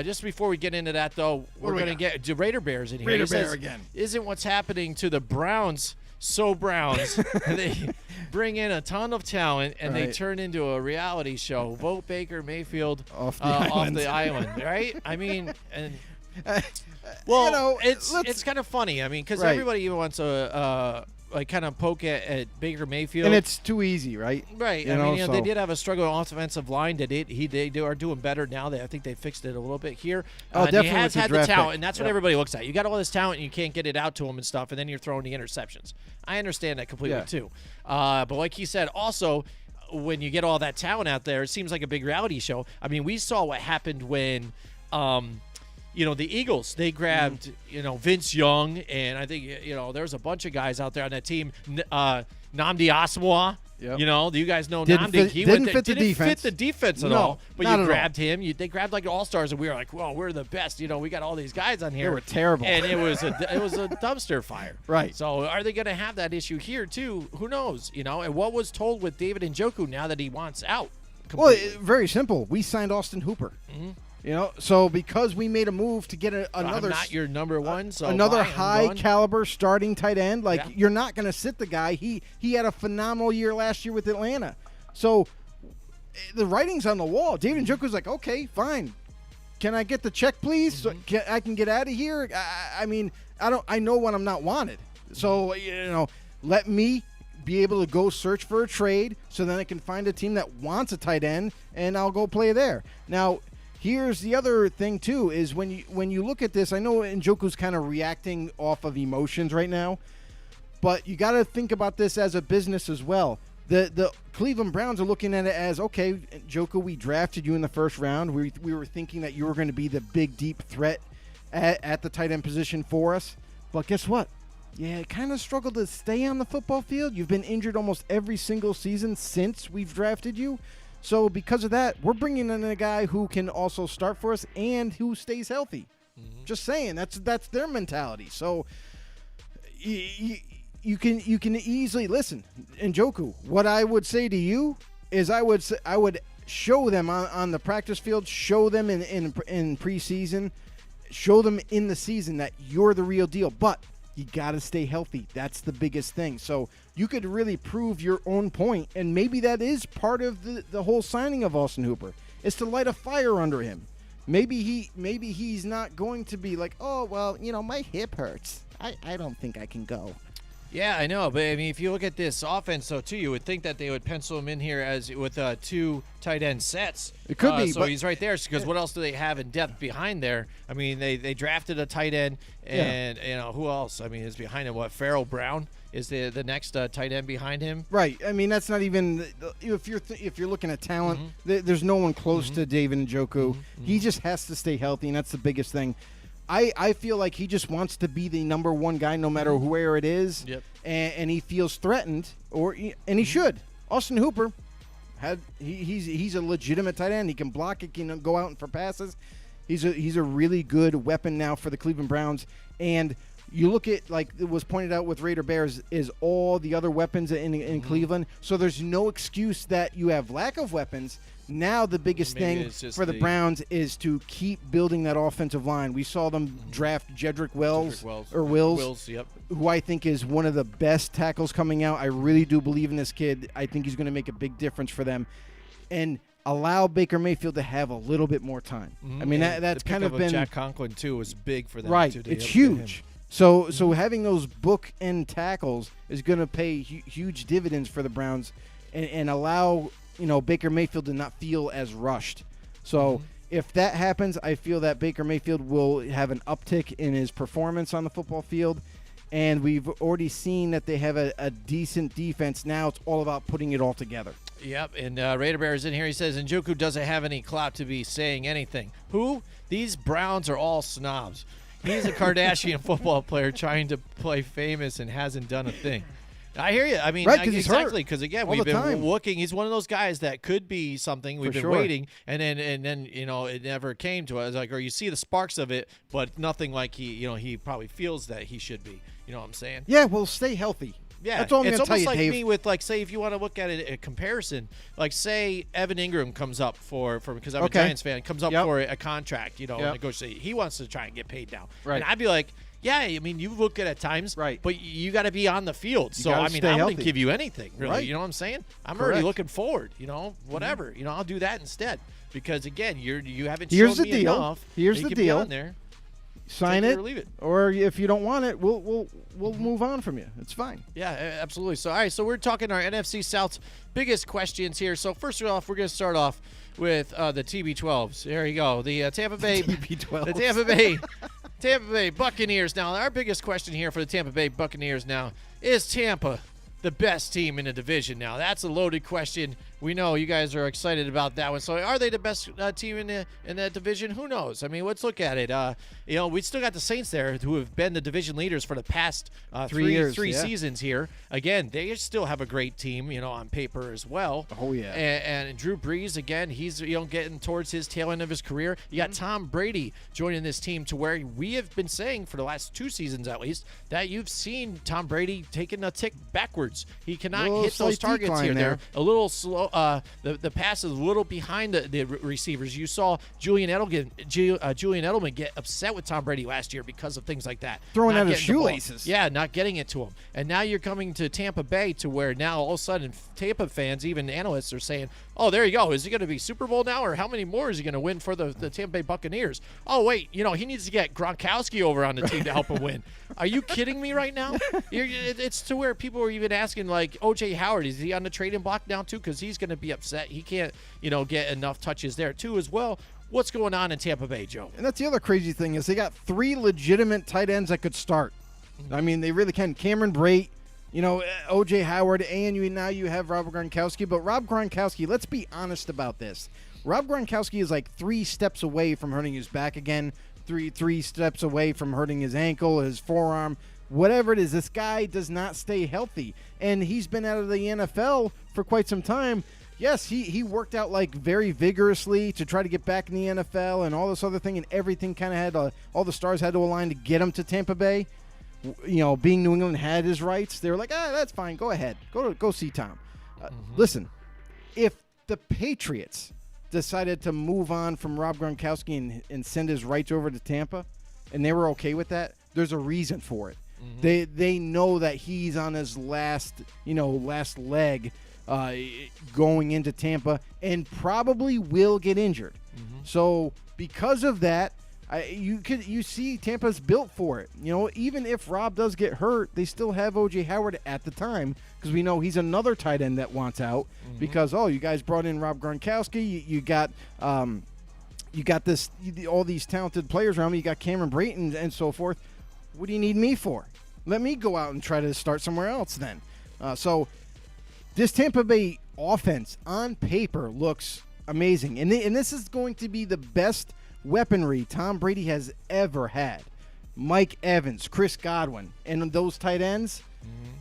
[SPEAKER 8] Just before we get into that, though, we're going to get the Raider Bears in here.
[SPEAKER 6] Raider
[SPEAKER 8] He says,
[SPEAKER 6] Bear again.
[SPEAKER 8] Isn't what's happening to the Browns so Browns? They bring in a ton of talent, and they turn into a reality show. Vote Baker Mayfield
[SPEAKER 6] off
[SPEAKER 8] off the island, right? I mean, and well, it's kind of funny. I mean, because everybody even wants to kind of poke at Baker Mayfield,
[SPEAKER 6] and it's too easy, right?
[SPEAKER 8] Right. They did have a struggle on offensive line. They are doing better now. I think they fixed it a little bit here.
[SPEAKER 6] Definitely.
[SPEAKER 8] He has had the talent, and that's what
[SPEAKER 6] Yep.
[SPEAKER 8] everybody looks at. You got all this talent, and you can't get it out to him and stuff, and then you're throwing the interceptions. I understand that completely too. But like he said, also, when you get all that talent out there, it seems like a big reality show. I mean, we saw what happened when the Eagles, they grabbed, Vince Young, and I think, there was a bunch of guys out there on that team. Nnamdi Asomugha,
[SPEAKER 6] Yep.
[SPEAKER 8] You guys know
[SPEAKER 6] Didn't
[SPEAKER 8] Nnamdi.
[SPEAKER 6] fit-
[SPEAKER 8] He
[SPEAKER 6] didn't
[SPEAKER 8] went
[SPEAKER 6] fit the
[SPEAKER 8] didn't
[SPEAKER 6] defense.
[SPEAKER 8] fit the defense at
[SPEAKER 6] No,
[SPEAKER 8] all, but
[SPEAKER 6] not
[SPEAKER 8] you
[SPEAKER 6] at
[SPEAKER 8] grabbed him. They grabbed like all-stars, and we were like, well, we're the best. We got all these guys on here.
[SPEAKER 6] They were terrible.
[SPEAKER 8] And it was a dumpster fire.
[SPEAKER 6] Right.
[SPEAKER 8] So are they going to have that issue here, too? Who knows? And what was told with David Njoku now that he wants out?
[SPEAKER 6] Well,
[SPEAKER 8] completely?
[SPEAKER 6] very simple. We signed Austin Hooper.
[SPEAKER 8] Mm-hmm.
[SPEAKER 6] So because we made a move to get another
[SPEAKER 8] I'm not your number one, so
[SPEAKER 6] another
[SPEAKER 8] bye, I'm
[SPEAKER 6] high
[SPEAKER 8] gone.
[SPEAKER 6] caliber starting tight end,
[SPEAKER 8] Yeah.
[SPEAKER 6] you're not going to sit the guy. He had a phenomenal year last year with Atlanta. So the writing's on the wall. David Njoku's like, okay, fine. Can I get the check, please? So I can get out of here. I know when I'm not wanted. So let me be able to go search for a trade, so then I can find a team that wants a tight end, and I'll go play there. Now, here's the other thing too: is when you look at this, I know Njoku's kind of reacting off of emotions right now, but you got to think about this as a business as well. The Cleveland Browns are looking at it as, okay, Njoku, we drafted you in the first round. We were thinking that you were going to be the big, deep threat at the tight end position for us. But guess what? Yeah, kind of struggled to stay on the football field. You've been injured almost every single season since we've drafted you. So because of that, we're bringing in a guy who can also start for us and who stays healthy. Mm-hmm. Just saying, that's their mentality. So you can easily listen. Njoku, what I would say to you is I would show them on the practice field, show them in preseason, show them in the season that you're the real deal. But you got to stay healthy. That's the biggest thing. So you could really prove your own point, and maybe that is part of the whole signing of Austin Hooper, is to light a fire under him. Maybe he's not going to be like, oh, well, my hip hurts. I don't think I can go.
[SPEAKER 8] Yeah, I know, but I mean, if you look at this offense, though, too, you would think that they would pencil him in here as with two tight end sets.
[SPEAKER 6] It could be,
[SPEAKER 8] so
[SPEAKER 6] but
[SPEAKER 8] he's right there because what else do they have in depth behind there? I mean, they drafted a tight end, and who else? I mean, is behind him what? Farrell Brown is the next tight end behind him.
[SPEAKER 6] Right. I mean, that's not even if you're looking at talent. There's no one close to David Njoku. He just has to stay healthy, and that's the biggest thing. I feel like he just wants to be the number one guy no matter where it is.
[SPEAKER 8] Yep.
[SPEAKER 6] And he feels threatened, and he should. Austin Hooper, he's a legitimate tight end. He can block, he can go out for passes. He's a really good weapon now for the Cleveland Browns. And You look at, like it was pointed out with Raider Bears, is all the other weapons in Cleveland. So there's no excuse that you have lack of weapons. Now the biggest thing for the Browns is to keep building that offensive line. We saw them draft Jedrick Wills,
[SPEAKER 8] yep.
[SPEAKER 6] who I think is one of the best tackles coming out. I really do believe in this kid. I think he's going to make a big difference for them. And allow Baker Mayfield to have a little bit more time. I mean, that's kind of been
[SPEAKER 8] Jack Conklin too was big for them.
[SPEAKER 6] Right,
[SPEAKER 8] too,
[SPEAKER 6] it's huge. So having those bookend tackles is going to pay huge dividends for the Browns, and allow Baker Mayfield to not feel as rushed. So if that happens, I feel that Baker Mayfield will have an uptick in his performance on the football field. And we've already seen that they have a decent defense. Now it's all about putting it all together.
[SPEAKER 8] Yep, and Raider Bear is in here. He says, Njoku doesn't have any clout to be saying anything. Who? These Browns are all snobs. He's a Kardashian football player trying to play famous and hasn't done a thing. I hear you. I mean,
[SPEAKER 6] right, exactly.
[SPEAKER 8] Because again, we've been looking. He's one of those guys that could be something. We've been waiting, and then it never came to us. Like, or you see the sparks of it, but nothing like he probably feels that he should be. You know what I'm saying?
[SPEAKER 6] Yeah. Well, stay healthy.
[SPEAKER 8] Yeah,
[SPEAKER 6] that's all I'm going to tell you,
[SPEAKER 8] Dave. It's almost like me with, like, say, if you want to look at it a comparison, like, say Evan Ingram comes up for because I'm a Giants fan, comes up for a contract, negotiate. He wants to try and get paid now.
[SPEAKER 6] Right.
[SPEAKER 8] And I'd be like, yeah, I mean, you look at it at times,
[SPEAKER 6] right?
[SPEAKER 8] But you got to be on the field. So I mean, I wouldn't give you anything, really.
[SPEAKER 6] Right.
[SPEAKER 8] You know what I'm saying? I'm already looking forward. Whatever. I'll do that instead because again, you haven't shown me enough.
[SPEAKER 6] Here's the deal.
[SPEAKER 8] On there.
[SPEAKER 6] Sign it, or if you don't want it, we'll move on from you. It's fine.
[SPEAKER 8] Yeah, absolutely. So, all right, so we're talking our NFC South's biggest questions here. So, first off, we're going to start off with the TB12s. There you go. The Tampa Bay
[SPEAKER 6] TB12s.
[SPEAKER 8] The Tampa Bay Buccaneers. Now, our biggest question here for the Tampa Bay Buccaneers now is Tampa the best team in the division now? That's a loaded question. We know you guys are excited about that one. So are they the best team in that division? Who knows? I mean, let's look at it. We still got the Saints there who have been the division leaders for the past three seasons here. Again, they still have a great team, on paper as well.
[SPEAKER 6] Oh, yeah.
[SPEAKER 8] And Drew Brees, again, he's getting towards his tail end of his career. You got Tom Brady joining this team to where we have been saying for the last 2 seasons at least that you've seen Tom Brady taking a tick backwards. He cannot hit those targets here. They're a little slow. The pass is a little behind the receivers. You saw Julian Edelman get upset with Tom Brady last year because of things like that.
[SPEAKER 6] Throwing out his shoelaces.
[SPEAKER 8] Yeah, not getting it to him. And now you're coming to Tampa Bay to where now all of a sudden Tampa fans, even analysts, are saying, oh, there you go. Is he going to be Super Bowl now, or how many more is he going to win for the Tampa Bay Buccaneers? Oh, wait, he needs to get Gronkowski over on the team to help him win. Are you kidding me right now? It's to where people are even asking, like, O.J. Howard, is he on the trading block now too? Because he's going to be upset. He can't, get enough touches there too as well. What's going on in Tampa Bay, Joe?
[SPEAKER 6] And that's the other crazy thing is they got 3 legitimate tight ends that could start. I mean, they really can. Cameron Brate, O.J. Howard, and now you have Rob Gronkowski. But Rob Gronkowski, let's be honest about this. Rob Gronkowski is like 3 steps away from hurting his back again, three steps away from hurting his ankle, his forearm, whatever it is. This guy does not stay healthy, and he's been out of the NFL for quite some time. Yes, he worked out like very vigorously to try to get back in the NFL and all this other thing, and everything kind of had all the stars had to align to get him to Tampa Bay. Being New England had his rights. They were like, that's fine. Go ahead. Go see Tom. Listen, if the Patriots decided to move on from Rob Gronkowski and send his rights over to Tampa, and they were okay with that, there's a reason for it. They know that he's on his last leg going into Tampa and probably will get injured. So because of that, you see Tampa's built for it. Even if Rob does get hurt, they still have O.J. Howard at the time because we know he's another tight end that wants out because you guys brought in Rob Gronkowski. You got all these talented players around me. You got Cameron Brayton and so forth. What do you need me for? Let me go out and try to start somewhere else then. So this Tampa Bay offense on paper looks amazing, and this is going to be the best weaponry Tom Brady has ever had. Mike Evans, Chris Godwin, and those tight ends.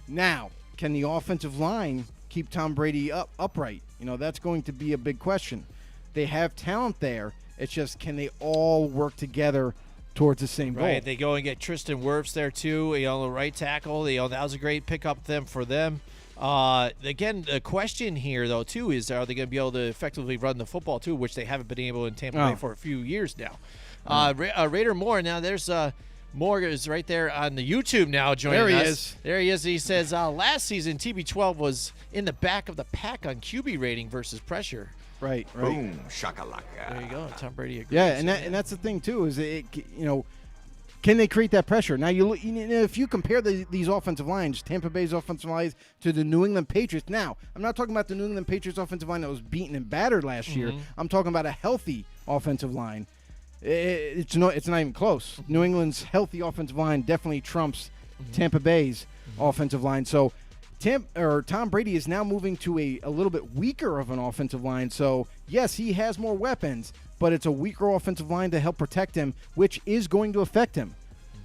[SPEAKER 6] Now, can the offensive line keep Tom Brady upright? That's going to be a big question. They have talent there. It's just, can they all work together towards the same goal.
[SPEAKER 8] Right, they go and get Tristan Wirfs there too. The right tackle. That was a great pickup for them. Again, the question here though too is, are they going to be able to effectively run the football too, which they haven't been able in Tampa Bay for a few years now. Raider Moore. Now there's Moore is right there on the YouTube now joining us.
[SPEAKER 6] There he is.
[SPEAKER 8] There he is. He says
[SPEAKER 6] last
[SPEAKER 8] season TB12 was in the back of the pack on QB rating versus pressure.
[SPEAKER 6] Right.
[SPEAKER 2] Boom, shakalaka.
[SPEAKER 8] There you go. Tom Brady agrees.
[SPEAKER 6] Yeah, and that's the thing too, is can they create that pressure? Now if you compare these offensive lines, Tampa Bay's offensive lines to the New England Patriots. Now, I'm not talking about the New England Patriots offensive line that was beaten and battered last year. I'm talking about a healthy offensive line. It's not even close. New England's healthy offensive line definitely trumps Tampa Bay's offensive line. So Tom Brady is now moving to a little bit weaker of an offensive line. So, yes, he has more weapons, but it's a weaker offensive line to help protect him, which is going to affect him.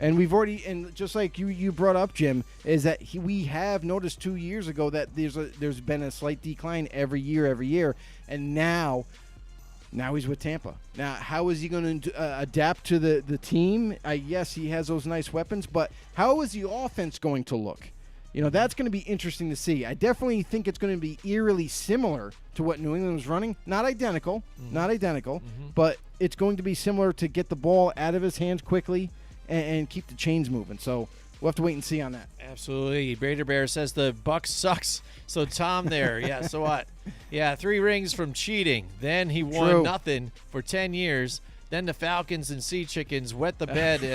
[SPEAKER 6] And and just like you brought up, Jim, is that we have noticed 2 years ago that there's been a slight decline every year, and now he's with Tampa. Now, how is he going to adapt to the team? Yes, he has those nice weapons, but how is the offense going to look? That's going to be interesting to see. I definitely think it's going to be eerily similar to what New England was running. Not identical, but it's going to be similar to get the ball out of his hands quickly and keep the chains moving. So we'll have to wait and see on that.
[SPEAKER 8] Absolutely. Raider Bear says the Bucs sucks. So Tom there. Yeah, so what? Yeah, 3 rings from cheating. Then he won nothing for 10 years. Then the Falcons and Sea Chickens wet the bed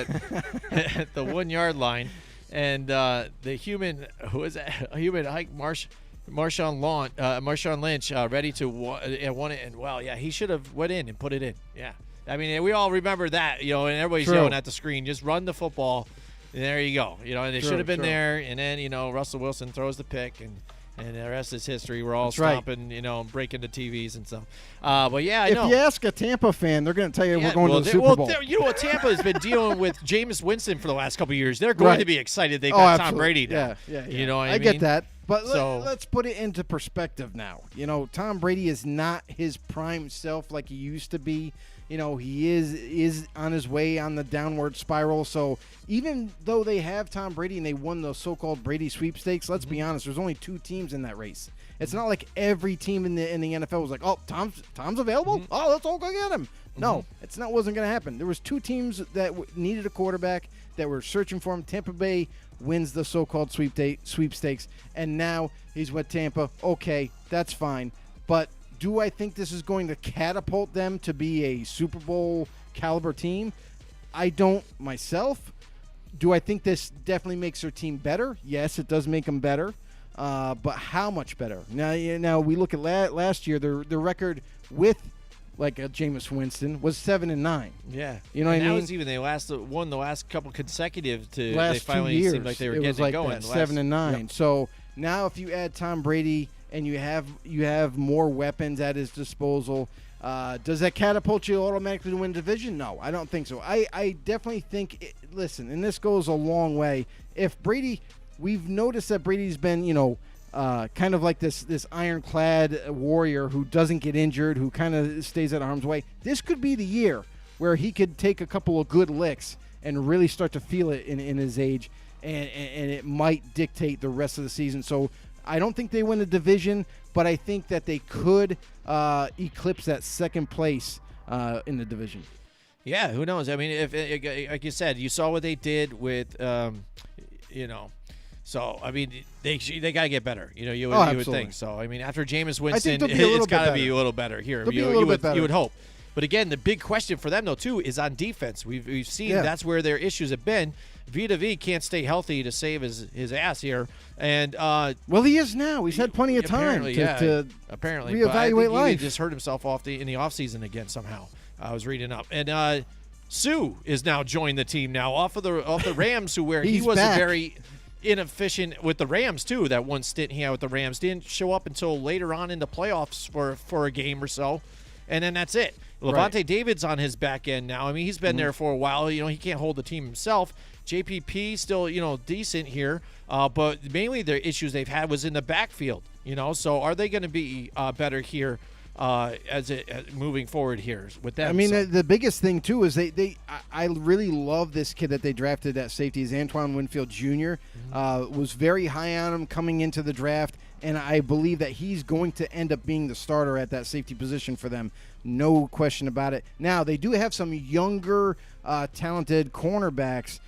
[SPEAKER 8] at the 1 yard line. And the human, who is that? Hike Marshawn Lynch, ready to want it. And well, yeah, he should have went in and put it in. Yeah, I mean, we all remember that, and everybody's yelling at the screen, just run the football. And there you go. And it should have been there. And then Russell Wilson throws the pick, and the rest is history. We're all stomping, breaking the TVs and stuff. But yeah, I know.
[SPEAKER 6] If you ask a Tampa fan, they're going to tell you we're going to the Super Bowl.
[SPEAKER 8] You know what? Tampa has been dealing with Jameis Winston for the last couple of years. They're going to be excited they got Tom Brady now.
[SPEAKER 6] Yeah.
[SPEAKER 8] You know what I mean?
[SPEAKER 6] get that. But let's put it into perspective now. Tom Brady is not his prime self like he used to be. He is on his way on the downward spiral. So even though they have Tom Brady and they won the so-called Brady sweepstakes, let's be honest, there's only 2 teams in that race. It's not like every team in the NFL was like, oh, Tom's available? Oh, let's all go get him. No, wasn't going to happen. There was 2 teams that needed a quarterback that were searching for him. Tampa Bay wins the so-called sweepstakes, and now he's with Tampa. Okay, that's fine. But do I think this is going to catapult them to be a Super Bowl caliber team? I don't myself. Do I think this definitely makes their team better? Yes, it does make them better. But how much better? Now we look at last year. The record with Jameis Winston was 7-9.
[SPEAKER 8] Yeah,
[SPEAKER 6] you know what I mean.
[SPEAKER 8] That was even they won the last couple consecutive to.
[SPEAKER 6] Last
[SPEAKER 8] they finally
[SPEAKER 6] 2 years
[SPEAKER 8] seemed like they were
[SPEAKER 6] it
[SPEAKER 8] getting
[SPEAKER 6] was like
[SPEAKER 8] going.
[SPEAKER 6] That, 7-9.
[SPEAKER 8] Yep.
[SPEAKER 6] So now if you add Tom Brady and you have more weapons at his disposal, does that catapult you automatically to win division? No, I don't think so. I definitely think. Listen, and this goes a long way. If Brady, we've noticed that Brady's been, kind of like this ironclad warrior who doesn't get injured, who kind of stays out of harm's way. This could be the year where he could take a couple of good licks and really start to feel it in his age, and it might dictate the rest of the season. So I don't think they win the division, but I think that they could eclipse that second place in the division.
[SPEAKER 8] Yeah, who knows? I mean, if like you said, you saw what they did with, So I mean, they got to get better. You would think. So I mean, after Jameis Winston, it's got to be a little better here. You would hope. But again, the big question for them though too is on defense. We've seen that's where their issues have been. Vita V can't stay healthy to save his ass here, and
[SPEAKER 6] well, he is now. He's had plenty of time to
[SPEAKER 8] apparently
[SPEAKER 6] reevaluate life.
[SPEAKER 8] He just hurt himself in the offseason again somehow. I was reading up, and Sue is now joined the team now off the Rams, he wasn't
[SPEAKER 6] back.
[SPEAKER 8] Very inefficient with the Rams too. That one stint he had with the Rams didn't show up until later on in the playoffs for a game or so, and then that's it. Levante David's on his back end now. I mean, he's been there for a while. He can't hold the team himself. JPP still decent here, but mainly the issues they've had was in the backfield. So are they going to be better here moving forward here with them.
[SPEAKER 6] I mean,
[SPEAKER 8] so.
[SPEAKER 6] the biggest thing too is I really love this kid that they drafted at safety. Is Antoine Winfield Jr. Was very high on him coming into the draft, and I believe that he's going to end up being the starter at that safety position for them. No question about it. Now they do have some younger, talented cornerbacks.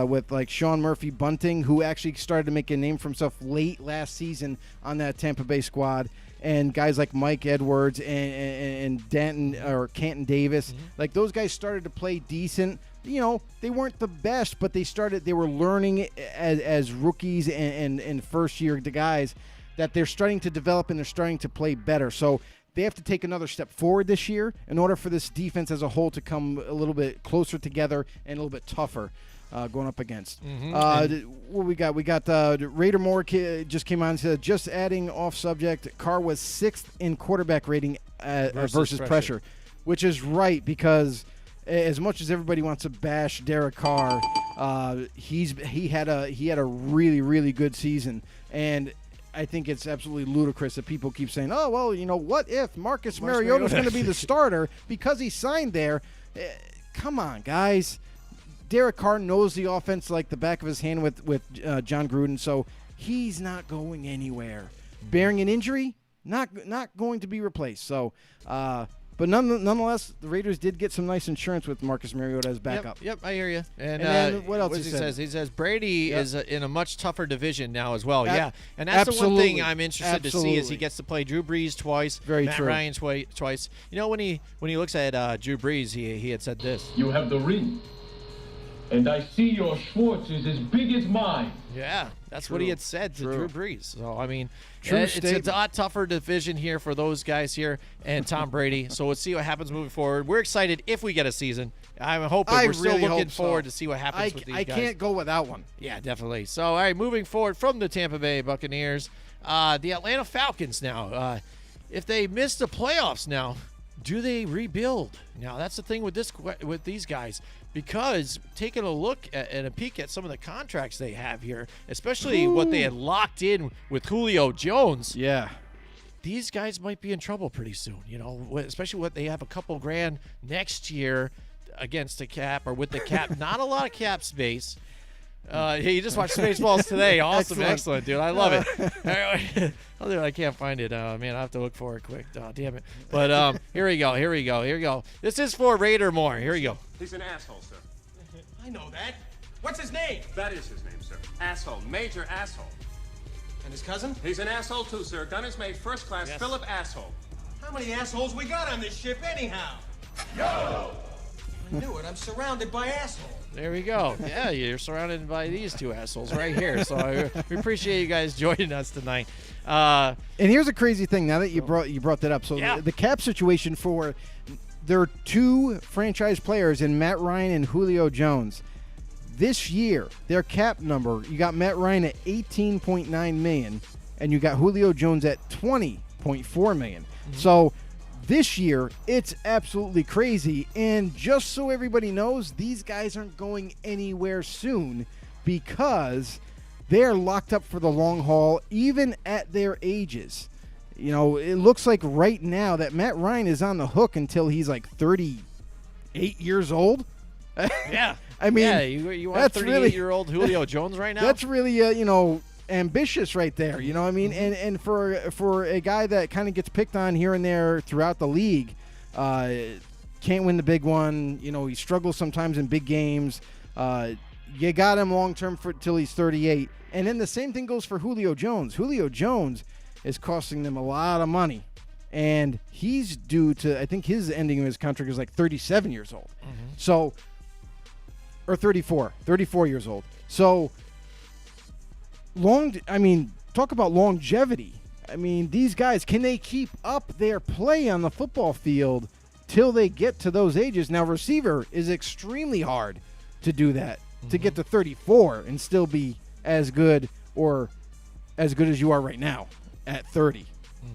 [SPEAKER 6] With like Sean Murphy Bunting, who actually started to make a name for himself late last season on that Tampa Bay squad, and guys like Mike Edwards and Canton Davis, like those guys started to play decent. You know, they weren't the best, but they were learning as rookies and first year guys that they're starting to develop and they're starting to play better. So they have to take another step forward this year in order for this defense as a whole to come a little bit closer together and a little bit tougher. Going up against. What we got? We got Raider Moore just came on and said, just adding off subject, Carr was 6th in quarterback rating versus pressure, which is right because as much as everybody wants to bash Derek Carr, he had a really, really good season, and I think it's absolutely ludicrous that people keep saying, oh, well, you know, what if Marcus Mariota's going to be the starter because he signed there? Come on, guys. Derek Carr knows the offense like the back of his hand with John Gruden, so he's not going anywhere. Bearing an injury, not going to be replaced. So, but nonetheless, the Raiders did get some nice insurance with Marcus Mariota as backup.
[SPEAKER 8] Yep, I hear you. And
[SPEAKER 6] then what else
[SPEAKER 8] he says? He says Brady is in a much tougher division now as well. Yeah, and that's the one thing I'm interested to see is he gets to play Drew Brees twice, Matt Ryan twice. You know, when he looks at Drew Brees, he had said this.
[SPEAKER 4] You have the ring. And I see your Schwartz is as big as mine.
[SPEAKER 8] Yeah, that's what he had said to Drew Brees. So, I mean,
[SPEAKER 6] True
[SPEAKER 8] it's a lot tougher division here for those guys here and Tom Brady. So we'll see what happens moving forward. We're excited if we get a season. I'm hoping. We're still looking forward to see what happens with these guys.
[SPEAKER 6] I can't go without one.
[SPEAKER 8] Yeah, definitely. So, all right, moving forward from the Tampa Bay Buccaneers, the Atlanta Falcons now. If they miss the playoffs now, do they rebuild? Now, that's the thing with these guys. Because taking a look and a peek at some of the contracts they have here, especially what they had locked in with Julio Jones, these guys might be in trouble pretty soon. You know, especially what they have a couple grand next year against the cap or with the cap. Not a lot of cap space. Hey, you just watched Spaceballs today. Awesome, excellent, dude. I love it. I can't find it. Man, I have to look for it quick. Oh, damn it. But here we go. This is for Raider Moore. Here we go.
[SPEAKER 3] He's an asshole, sir.
[SPEAKER 2] I know that. What's his name?
[SPEAKER 3] That is his name, sir. Asshole. Major asshole.
[SPEAKER 2] And his cousin?
[SPEAKER 3] He's an asshole, too, sir. Gunner's mate, first class, Philip Asshole.
[SPEAKER 2] How many assholes we got on this ship anyhow? Yo! I knew it. I'm surrounded by assholes.
[SPEAKER 8] There we go. Yeah, you're surrounded by these two assholes right here. So we appreciate you guys joining us tonight.
[SPEAKER 6] And here's a crazy thing. Now that you brought that up, so the cap situation for there are two franchise players in Matt Ryan and Julio Jones. This year, their cap number, you got Matt Ryan at $18.9 million, and you got Julio Jones at $20.4 million. So this year, it's absolutely crazy. And just so everybody knows, these guys aren't going anywhere soon because they're locked up for the long haul, even at their ages. You know, it looks like right now that Matt Ryan is on the hook until he's like 38 years old.
[SPEAKER 8] Yeah.
[SPEAKER 6] I mean,
[SPEAKER 8] you want 38-year-old Julio Jones right now?
[SPEAKER 6] That's really, ambitious right there. You know what I mean? And for a guy that kind of gets picked on here and there throughout the league, can't win the big one. You know, he struggles sometimes in big games. You got him long-term till he's 38. And then the same thing goes for Julio Jones. Julio Jones is costing them a lot of money. And he's due to, I think his ending of his contract is like 37 years old. So, or 34 years old. So, talk about longevity. I mean, these guys, can they keep up their play on the football field till they get to those ages? Now, receiver is extremely hard to do that, to get to 34 and still be as good or as good as you are right now at 30.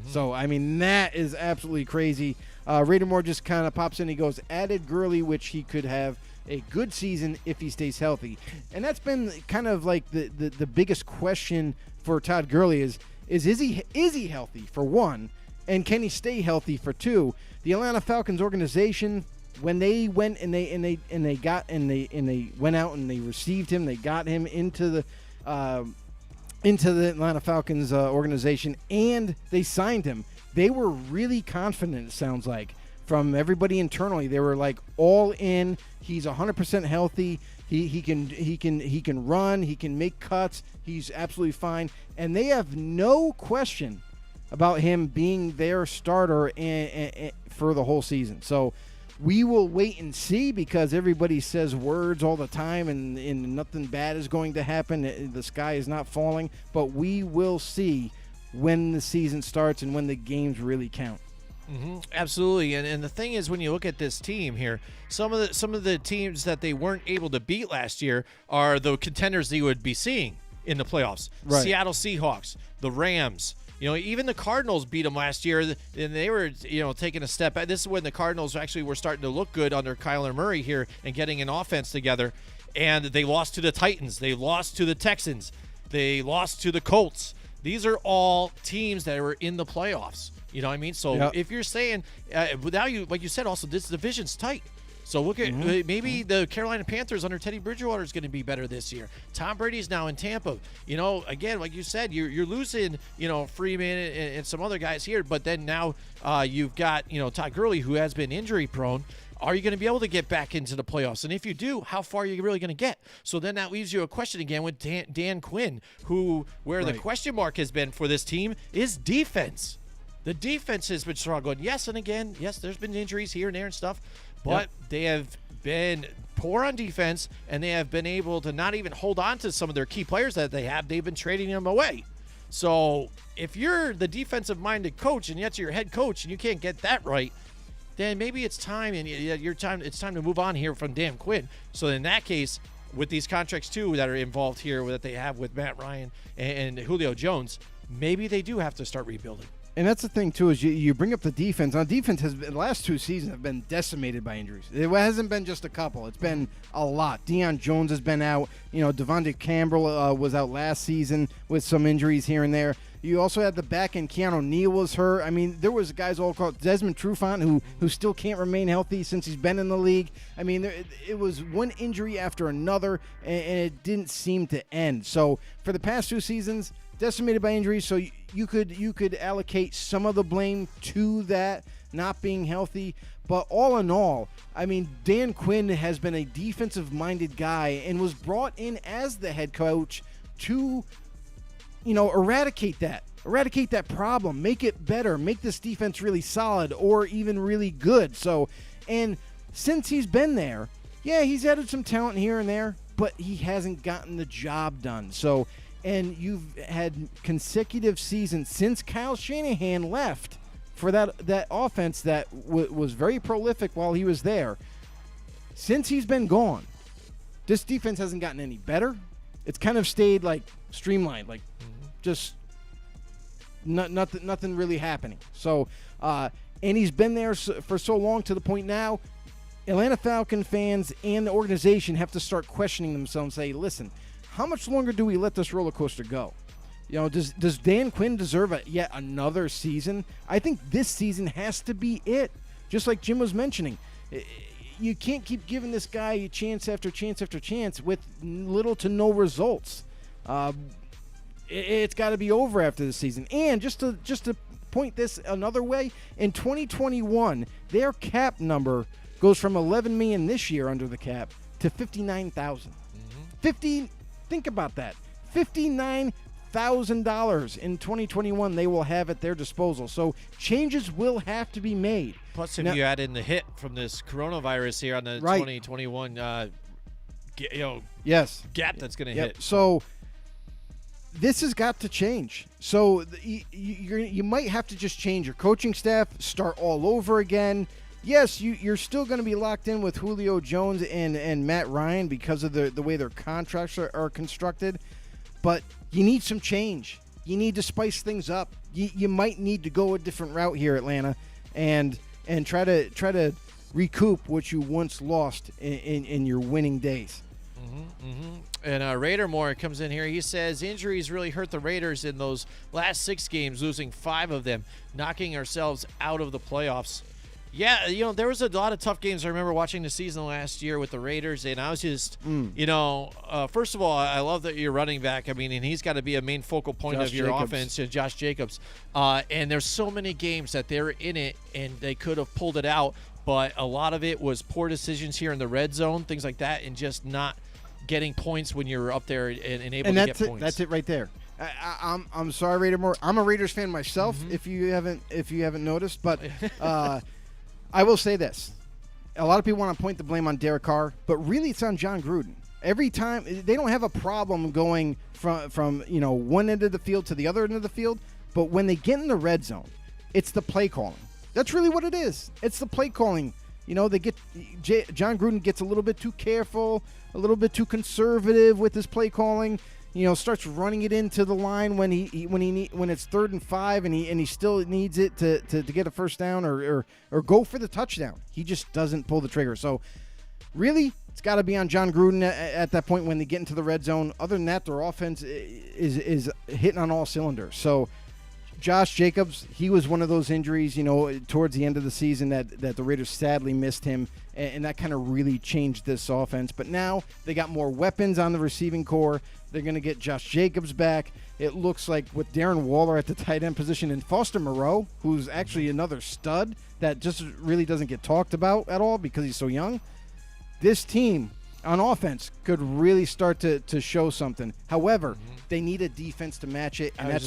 [SPEAKER 6] So, I mean, that is absolutely crazy. Raider Moore just kind of pops in. He goes, added Gurley, which he could have a good season if he stays healthy. And that's been kind of like the biggest question for Todd Gurley is he healthy, for one? And can he stay healthy for 2? The Atlanta Falcons organization, when they went and they went out and they received him, they got him into the Atlanta Falcons organization, and they signed him. They were really confident, it sounds like, from everybody internally. They were like all in. He's 100% healthy. He can run. He can make cuts. He's absolutely fine. And they have no question about him being their starter for the whole season. So we will wait and see, because everybody says words all the time, and nothing bad is going to happen. The sky is not falling. But we will see when the season starts and when the games really count.
[SPEAKER 8] Mm-hmm. Absolutely, and the thing is, when you look at this team here, some of the teams that they weren't able to beat last year are the contenders that you would be seeing in the playoffs.
[SPEAKER 6] Right.
[SPEAKER 8] Seattle Seahawks, the Rams. Even the Cardinals beat them last year, and they were taking a step back. This is when the Cardinals actually were starting to look good under Kyler Murray here and getting an offense together. And they lost to the Titans, they lost to the Texans, they lost to the Colts. These are all teams that were in the playoffs. You know what I mean? So if you're saying now, like you said, also this division's tight. So look at maybe the Carolina Panthers under Teddy Bridgewater is going to be better this year. Tom Brady's now in Tampa. Again, like you said, you're losing Freeman and some other guys here, but then now you've got Todd Gurley, who has been injury prone. Are you going to be able to get back into the playoffs? And if you do, how far are you really going to get? So then that leaves you a question again with Dan Quinn, where the question mark has been for this team is defense. The defense has been struggling. Yes, and again, there's been injuries here and there and stuff, but they have been poor on defense, and they have been able to not even hold on to some of their key players that they have. They've been trading them away. So if you're the defensive-minded coach and yet you're your head coach and you can't get that right, then maybe it's time, and it's time to move on here from Dan Quinn. So in that case, with these contracts too that are involved here that they have with Matt Ryan and Julio Jones, maybe they do have to start rebuilding.
[SPEAKER 6] And that's the thing, too, is you bring up the defense. Now, defense has been, the last 2 seasons have been decimated by injuries. It hasn't been just a couple. It's been a lot. Deion Jones has been out. Devontae Campbell was out last season with some injuries here and there. You also had the back end. Keanu Neal was hurt. I mean, there was guys all called Desmond Trufant who still can't remain healthy since he's been in the league. I mean, it was one injury after another, and it didn't seem to end. So for the past 2 seasons, decimated by injuries, so you could allocate some of the blame to that not being healthy. But all in all, I mean, Dan Quinn has been a defensive-minded guy and was brought in as the head coach to, eradicate that problem, make it better, make this defense really solid or even really good. So, and since he's been there, he's added some talent here and there, but he hasn't gotten the job done. So, and you've had consecutive seasons since Kyle Shanahan left for that offense that was very prolific while he was there. Since he's been gone, this defense hasn't gotten any better. It's kind of stayed like streamlined, like just nothing really happening. So, and he's been there for so long to the point now, Atlanta Falcon fans and the organization have to start questioning themselves and say, listen, how much longer do we let this roller coaster go? Does Dan Quinn deserve yet another season? I think this season has to be it. Just like Jim was mentioning, you can't keep giving this guy a chance after chance after chance with little to no results. It's got to be over after this season. And just to point this another way, in 2021, their cap number goes from $11 million this year under the cap to $59,000. Think about that. $59,000 in 2021 they will have at their disposal. So changes will have to be made.
[SPEAKER 8] Plus, if you add in the hit from this coronavirus here on the 2021 gap that's going to hit.
[SPEAKER 6] So this has got to change. So you might have to just change your coaching staff, start all over again. Yes, you're still going to be locked in with Julio Jones and Matt Ryan because of the way their contracts are constructed, but you need some change. You need to spice things up. You might need to go a different route here, Atlanta, and try to recoup what you once lost in your winning days.
[SPEAKER 8] And Raider Moore comes in here. He says injuries really hurt the Raiders in those last 6 games, losing 5 of them, knocking ourselves out of the playoffs. Yeah, there was a lot of tough games. I remember watching the season last year with the Raiders, and I was just, first of all, I love that you're running back. I mean, and he's got to be a main focal point of your offense, Josh Jacobs. And there's so many games that they're in it, and they could have pulled it out, but a lot of it was poor decisions here in the red zone, things like that, and just not getting points when you're up there and able to get points.
[SPEAKER 6] That's it right there. I'm sorry, Raider Moore. I'm a Raiders fan myself. If you haven't noticed, but I will say this: a lot of people want to point the blame on Derek Carr, but really it's on John Gruden. Every time they don't have a problem going from one end of the field to the other end of the field, but when they get in the red zone, it's the play calling. That's really what it is. It's the play calling. John Gruden gets a little bit too careful, a little bit too conservative with his play calling. Starts running it into the line when it's 3rd and 5 and he still needs it to get a first down or go for the touchdown. He just doesn't pull the trigger. So really, it's got to be on John Gruden at that point when they get into the red zone. Other than that, their offense is hitting on all cylinders. So Josh Jacobs, he was one of those injuries, towards the end of the season that the Raiders sadly missed him, and that kind of really changed this offense. But now they got more weapons on the receiving core. They're going to get Josh Jacobs back. It looks like with Darren Waller at the tight end position and Foster Moreau, who's actually another stud that just really doesn't get talked about at all because he's so young, this team on offense could really start to show something. However, they need a defense to match it, and that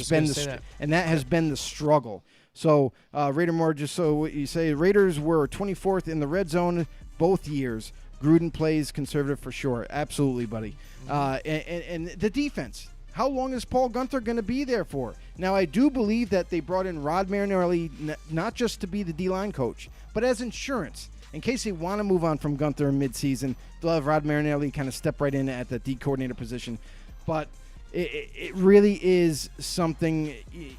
[SPEAKER 6] has been the struggle. So, Raider Moore, just so what you say, Raiders were 24th in the red zone both years. Gruden plays conservative for sure. Absolutely, buddy. And the defense. How long is Paul Guenther going to be there for? Now, I do believe that they brought in Rod Marinelli not just to be the D-line coach, but as insurance. In case they want to move on from Guenther in midseason, they'll have Rod Marinelli kind of step right in at the D coordinator position. But it really is something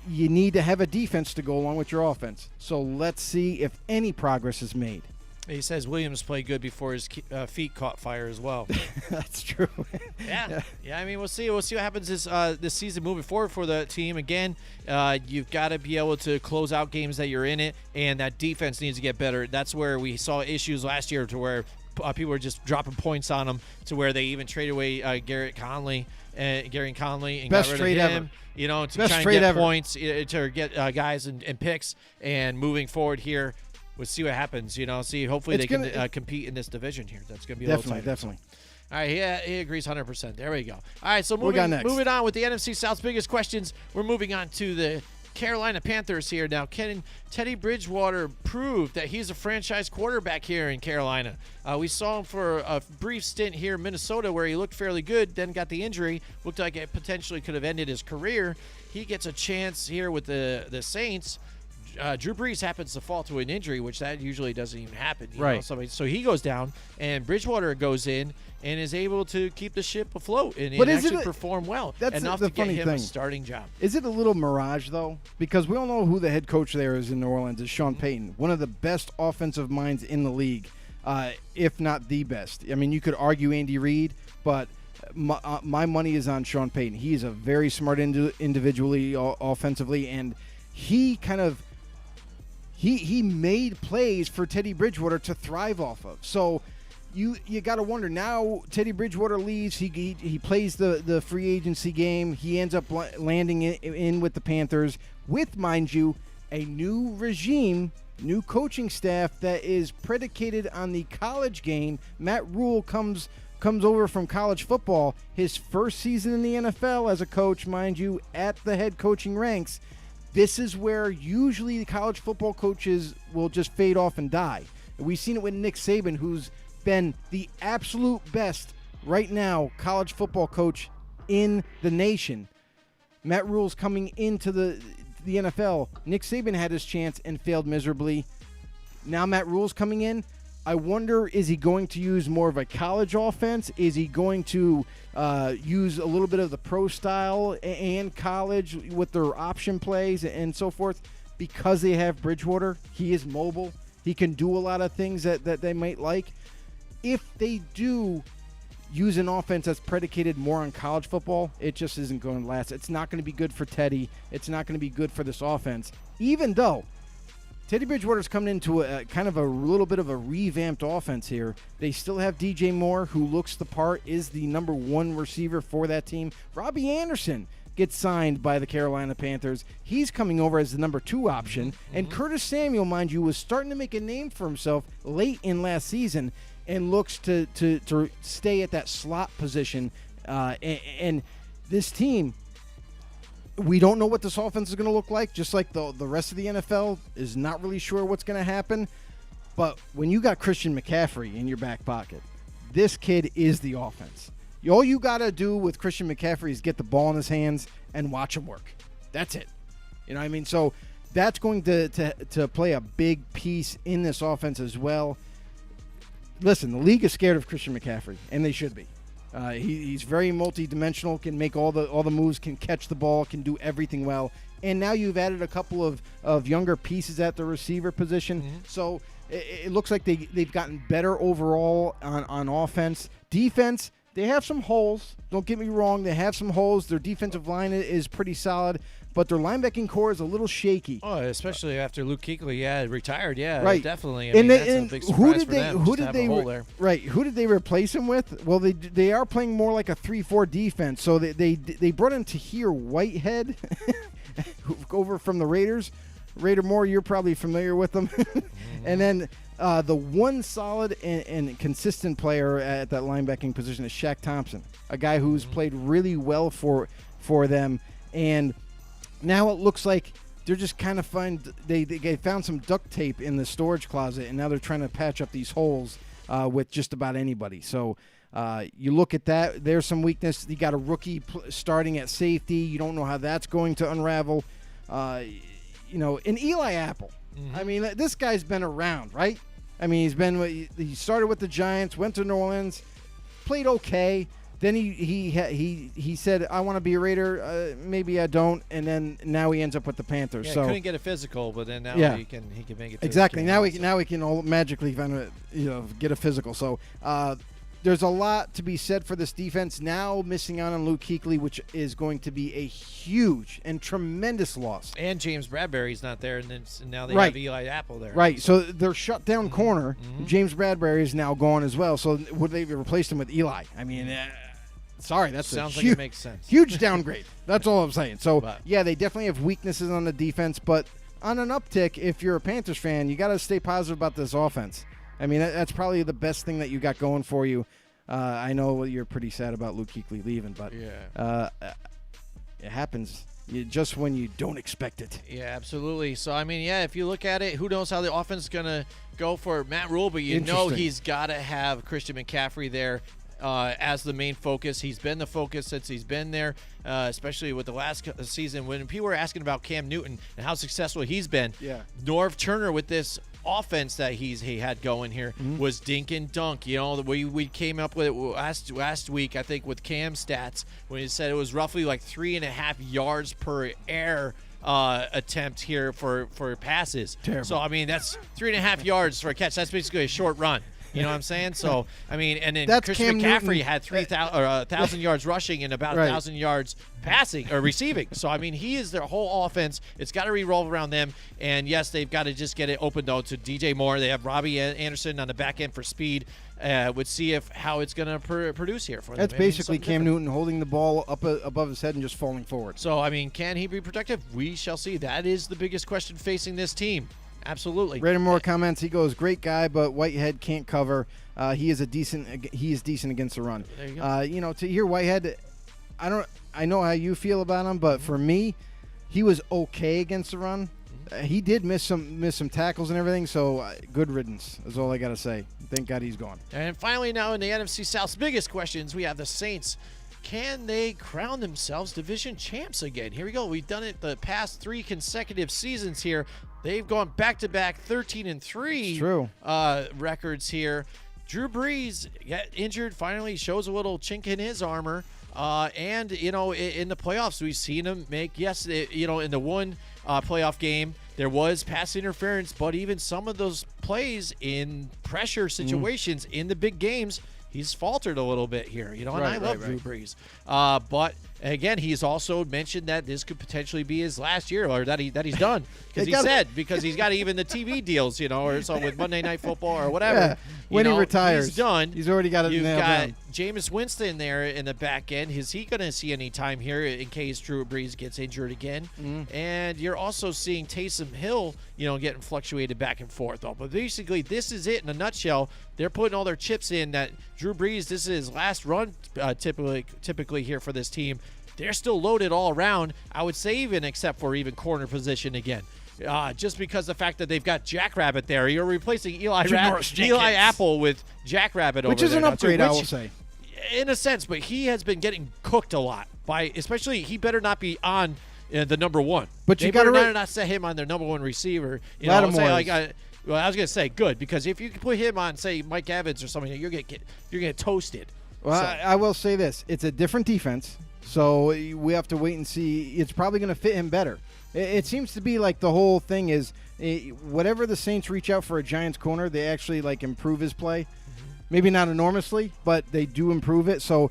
[SPEAKER 6] you need to have a defense to go along with your offense. So let's see if any progress is made.
[SPEAKER 8] He says Williams played good before his feet caught fire as well.
[SPEAKER 6] That's true.
[SPEAKER 8] Yeah. I mean, we'll see. We'll see what happens this season moving forward for the team. Again, you've got to be able to close out games that you're in it, and that defense needs to get better. That's where we saw issues last year to where people were just dropping points on them to where they even traded away Gary Conley, and
[SPEAKER 6] best
[SPEAKER 8] got rid
[SPEAKER 6] trade
[SPEAKER 8] of him.
[SPEAKER 6] Ever.
[SPEAKER 8] To try and get points, to get guys and picks, and moving forward here. We'll see what happens, see, hopefully they can compete in this division here. That's going to be a little tighter.
[SPEAKER 6] Definitely.
[SPEAKER 8] All right, he agrees 100%. There we go. All right, so moving on with the NFC South's biggest questions, we're moving on to the Carolina Panthers here. Now, can Teddy Bridgewater prove that he's a franchise quarterback here in Carolina? We saw him for a brief stint here in Minnesota where he looked fairly good, then got the injury. Looked like it potentially could have ended his career. He gets a chance here with the Saints. Drew Brees happens to fall to an injury, which that usually doesn't even happen.
[SPEAKER 6] Right.
[SPEAKER 8] So he goes down, and Bridgewater goes in and is able to keep the ship afloat and actually perform well.
[SPEAKER 6] That's
[SPEAKER 8] enough
[SPEAKER 6] the
[SPEAKER 8] to get
[SPEAKER 6] funny
[SPEAKER 8] him
[SPEAKER 6] thing.
[SPEAKER 8] a starting job.
[SPEAKER 6] Is it a little mirage, though? Because we all know who the head coach there is in New Orleans is Sean Payton, one of the best offensive minds in the league, if not the best. I mean, you could argue Andy Reid, but my money is on Sean Payton. He is a very smart individually, offensively, and he kind of He made plays for Teddy Bridgewater to thrive off of. So you got to wonder, now Teddy Bridgewater leaves. He plays the free agency game. He ends up landing in with the Panthers with, mind you, a new regime, new coaching staff that is predicated on the college game. Matt Rule comes over from college football. His first season in the NFL as a coach, mind you, at the head coaching ranks. This is where usually the college football coaches will just fade off and die. We've seen it with Nick Saban, who's been the absolute best right now college football coach in the nation. Matt Rule's coming into the NFL. Nick Saban had his chance and failed miserably. Now Matt Rule's coming in. I wonder, is he going to use more of a college offense? Is he going to use a little bit of the pro style and college with their option plays and so forth? Because they have Bridgewater, he is mobile. He can do a lot of things that they might like. If they do use an offense that's predicated more on college football, it just isn't going to last. It's not going to be good for Teddy. It's not going to be good for this offense, even though Teddy Bridgewater's coming into a kind of a little bit of a revamped offense here. They still have DJ Moore, who looks the part, is the number one receiver for that team. Robbie Anderson gets signed by the Carolina Panthers. He's coming over as the number 2 option. And Curtis Samuel, mind you, was starting to make a name for himself late in last season and looks to stay at that slot position. And this team, we don't know what this offense is going to look like, just like the rest of the NFL is not really sure what's going to happen. But when you got Christian McCaffrey in your back pocket, this kid is the offense. All you got to do with Christian McCaffrey is get the ball in his hands and watch him work. That's it. You know what I mean? So that's going to play a big piece in this offense as well. Listen, the league is scared of Christian McCaffrey, and they should be. He's very multi-dimensional, can make all the moves, can catch the ball, can do everything well. And now you've added a couple of younger pieces at the receiver position. So it looks like they've gotten better overall on offense. Defense, they have some holes. Don't get me wrong. They have some holes. Their defensive line is pretty solid, but their linebacking core is a little shaky.
[SPEAKER 8] Oh, especially after Luke Kuechly, retired. Yeah,
[SPEAKER 6] right.
[SPEAKER 8] Definitely. I mean, that's a big surprise for them. Who
[SPEAKER 6] did they replace him with? Well, they are playing more like a 3-4 defense. So they brought in Tahir Whitehead over from the Raiders. Raider Moore, you're probably familiar with them. And then the one solid and consistent player at that linebacking position is Shaq Thompson, a guy who's played really well for them. And now it looks like they're just kind of they found some duct tape in the storage closet, and now they're trying to patch up these holes with just about anybody. So you look at that, there's some weakness. You got a rookie starting at safety. You don't know how that's going to unravel. And Eli Apple. I mean, this guy's been around, right? I mean, he started with the Giants, went to New Orleans, played okay. Then he said, I want to be a Raider. Maybe I don't. And then now he ends up with the Panthers.
[SPEAKER 8] Yeah,
[SPEAKER 6] so
[SPEAKER 8] couldn't get a physical, but then now he can make it.
[SPEAKER 6] Exactly. Now he can all magically get a physical. So there's a lot to be said for this defense. Now missing out on Luke Kuechly, which is going to be a huge and tremendous loss.
[SPEAKER 8] And James Bradbury's not there, and now they have Eli Apple there.
[SPEAKER 6] Right. So their shutdown corner, James Bradbury, is now gone as well. So would they replace him with Eli? I mean, sorry, that
[SPEAKER 8] sounds like it makes sense.
[SPEAKER 6] Huge downgrade. That's all I'm saying. So yeah, they definitely have weaknesses on the defense, but on an uptick, if you're a Panthers fan, you got to stay positive about this offense. I mean, that's probably the best thing that you got going for you. I know you're pretty sad about Luke Kuechly leaving, but it happens just when you don't expect it.
[SPEAKER 8] Yeah, absolutely. So, I mean, if you look at it, who knows how the offense is going to go for Matt Rule, but you know he's got to have Christian McCaffrey there as the main focus. He's been the focus since he's been there, especially with the last season when people were asking about Cam Newton and how successful he's been.
[SPEAKER 6] Yeah.
[SPEAKER 8] Norv Turner with this offense that he had going here was dink and dunk. You know, we came up with it last week, I think, with Cam's stats when he said it was roughly like 3.5 yards per air attempt here for passes.
[SPEAKER 6] Terrible.
[SPEAKER 8] So, I mean, that's 3.5 yards for a catch. That's basically a short run. You know what I'm saying? So, I mean, and then Christian McCaffrey had 1,000 yards rushing and about 1,000 yards passing or receiving. So, I mean, he is their whole offense. It's got to revolve around them. And, yes, they've got to just get it open, though, to DJ Moore. They have Robbie Anderson on the back end for speed. Would see how it's going to produce here for them.
[SPEAKER 6] That's basically Cam Newton holding the ball up above his head and just falling forward.
[SPEAKER 8] So, I mean, can he be productive? We shall see. That is the biggest question facing this team. Absolutely.
[SPEAKER 6] Raider Moore comments. He goes, "Great guy, but Whitehead can't cover. He is decent against the run."
[SPEAKER 8] There you go.
[SPEAKER 6] To hear Whitehead, I know how you feel about him, but for me, he was okay against the run. He did miss some tackles and everything. So good riddance is all I got to say. Thank God he's gone.
[SPEAKER 8] And finally, now in the NFC South's biggest questions, we have the Saints. Can they crown themselves division champs again? Here we go. We've done it the past 3 consecutive seasons here. They've gone back-to-back 13-3 records here. Drew Brees got injured, finally shows a little chink in his armor. And, in the playoffs, we've seen him make, in the one playoff game, there was pass interference, but even some of those plays in pressure situations in the big games, he's faltered a little bit here, and I love Drew Brees. But again, he's also mentioned that this could potentially be his last year, or that he's done, because he's got even the TV deals, or so with Monday Night Football or whatever.
[SPEAKER 6] Yeah. When he retires,
[SPEAKER 8] he's done.
[SPEAKER 6] He's already got it nailed down.
[SPEAKER 8] You've got Jameis Winston there in the back end. Is he going to see any time here in case Drew Brees gets injured again? And you're also seeing Taysom Hill, getting fluctuated back and forth. But basically, this is it in a nutshell. They're putting all their chips in that Drew Brees, this is his last run typically here for this team. They're still loaded all around, I would say, even except for even corner position again. Just because the fact that they've got Jackrabbit there. You're replacing Eli Apple with Jackrabbit over there.
[SPEAKER 6] Which is an upgrade, I will say.
[SPEAKER 8] In a sense, but he has been getting cooked a lot especially he better not be on the number one.
[SPEAKER 6] But
[SPEAKER 8] they better not set him on their number one receiver. I was going to say good, because if you can put him on, say, Mike Evans or something, you're going to get toasted.
[SPEAKER 6] Well, I will say this. It's a different defense, so we have to wait and see. It's probably going to fit him better. It seems to be like the whole thing is whatever the Saints reach out for a Giants corner, they actually improve his play. Maybe not enormously, but they do improve it. So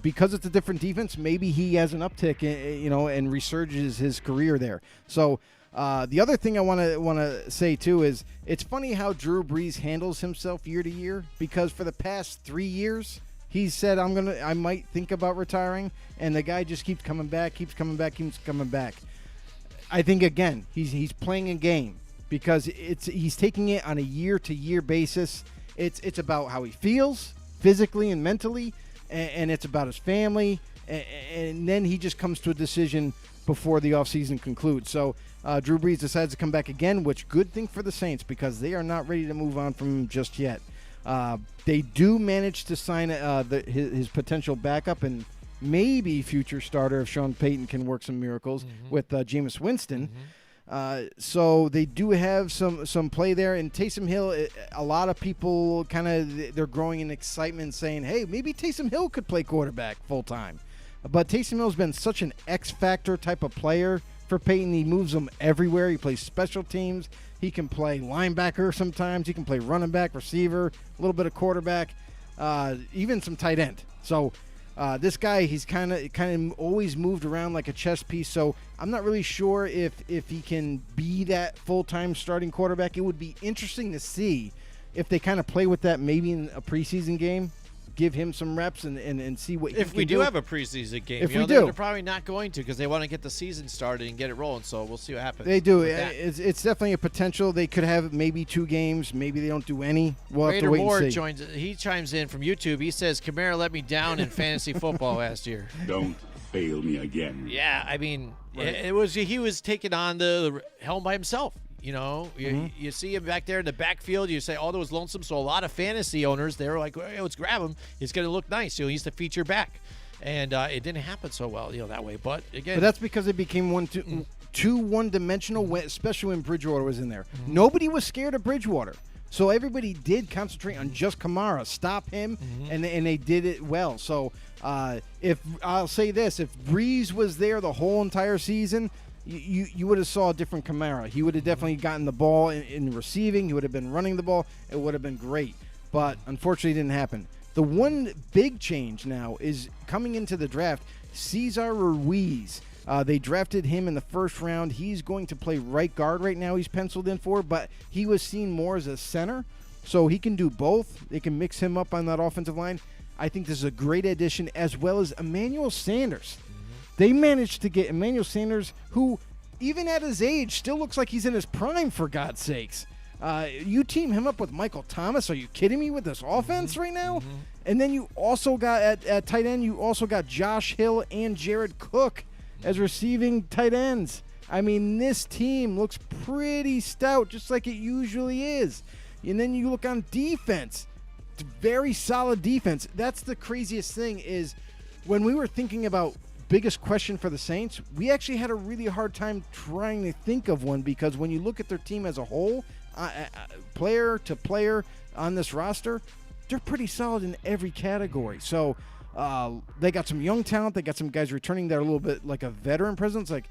[SPEAKER 6] because it's a different defense, maybe he has an uptick, and resurges his career there. So the other thing I want to say too is it's funny how Drew Brees handles himself year to year, because for the past 3 years he said I might think about retiring, and the guy just keeps coming back. I think again he's playing a game, because he's taking it on a year to year basis. It's about how he feels physically and mentally, and it's about his family, and then he just comes to a decision before the offseason concludes. So Drew Brees decides to come back again, which good thing for the Saints, because they are not ready to move on from him just yet. They do manage to sign his potential backup and maybe future starter if Sean Payton can work some miracles with Jameis Winston. So they do have some play there. And Taysom Hill, a lot of people they're growing in excitement saying, hey, maybe Taysom Hill could play quarterback full time. But Taysom Hill's been such an X-factor type of player for Peyton. He moves them everywhere. He plays special teams. He can play linebacker sometimes. He can play running back, receiver, a little bit of quarterback, even some tight end. So this guy, he's kind of always moved around like a chess piece. So I'm not really sure if he can be that full-time starting quarterback. It would be interesting to see if they kind of play with that maybe in a preseason game. Give him some reps and see what he can do.
[SPEAKER 8] If we do have a preseason game.
[SPEAKER 6] If we do.
[SPEAKER 8] They're probably not going to, because they want to get the season started and get it rolling, so we'll see what happens.
[SPEAKER 6] They do. It's definitely a potential. They could have maybe 2 games. Maybe they don't do any. We'll have to wait and see.
[SPEAKER 8] He chimes in from YouTube. He says, Kamara let me down in fantasy football last year.
[SPEAKER 9] Don't fail me again.
[SPEAKER 8] Yeah, I mean, he was taking on the helm by himself. You see him back there in the backfield. You say, those lonesome. So a lot of fantasy owners, they were like, hey, let's grab him. He's going to look nice. He's the feature back. And it didn't happen so well, that way. But again.
[SPEAKER 6] But that's because it became too one-dimensional, especially when Bridgewater was in there. Nobody was scared of Bridgewater. So everybody did concentrate on just Kamara, stop him, and they did it well. So if I'll say this, if Breeze was there the whole entire season, you would have saw a different Kamara. He would have definitely gotten the ball in receiving. He would have been running the ball. It would have been great. But unfortunately, it didn't happen. The one big change now is coming into the draft, Cesar Ruiz. They drafted him in the first round. He's going to play right guard right now. He's penciled in for, but he was seen more as a center. So he can do both. They can mix him up on that offensive line. I think this is a great addition, as well as Emmanuel Sanders. They managed to get Emmanuel Sanders, who, even at his age, still looks like he's in his prime, for God's sakes. You team him up with Michael Thomas. Are you kidding me with this offense right now? And then you also got, at tight end, you also got Josh Hill and Jared Cook as receiving tight ends. I mean, this team looks pretty stout, just like it usually is. And then you look on defense. Very solid defense. That's the craziest thing is when we were thinking about biggest question for the Saints, we actually had a really hard time trying to think of one, because when you look at their team as a whole, player to player on this roster, they're pretty solid in every category. So they got some young talent. They got some guys returning that are a little bit like a veteran presence. Like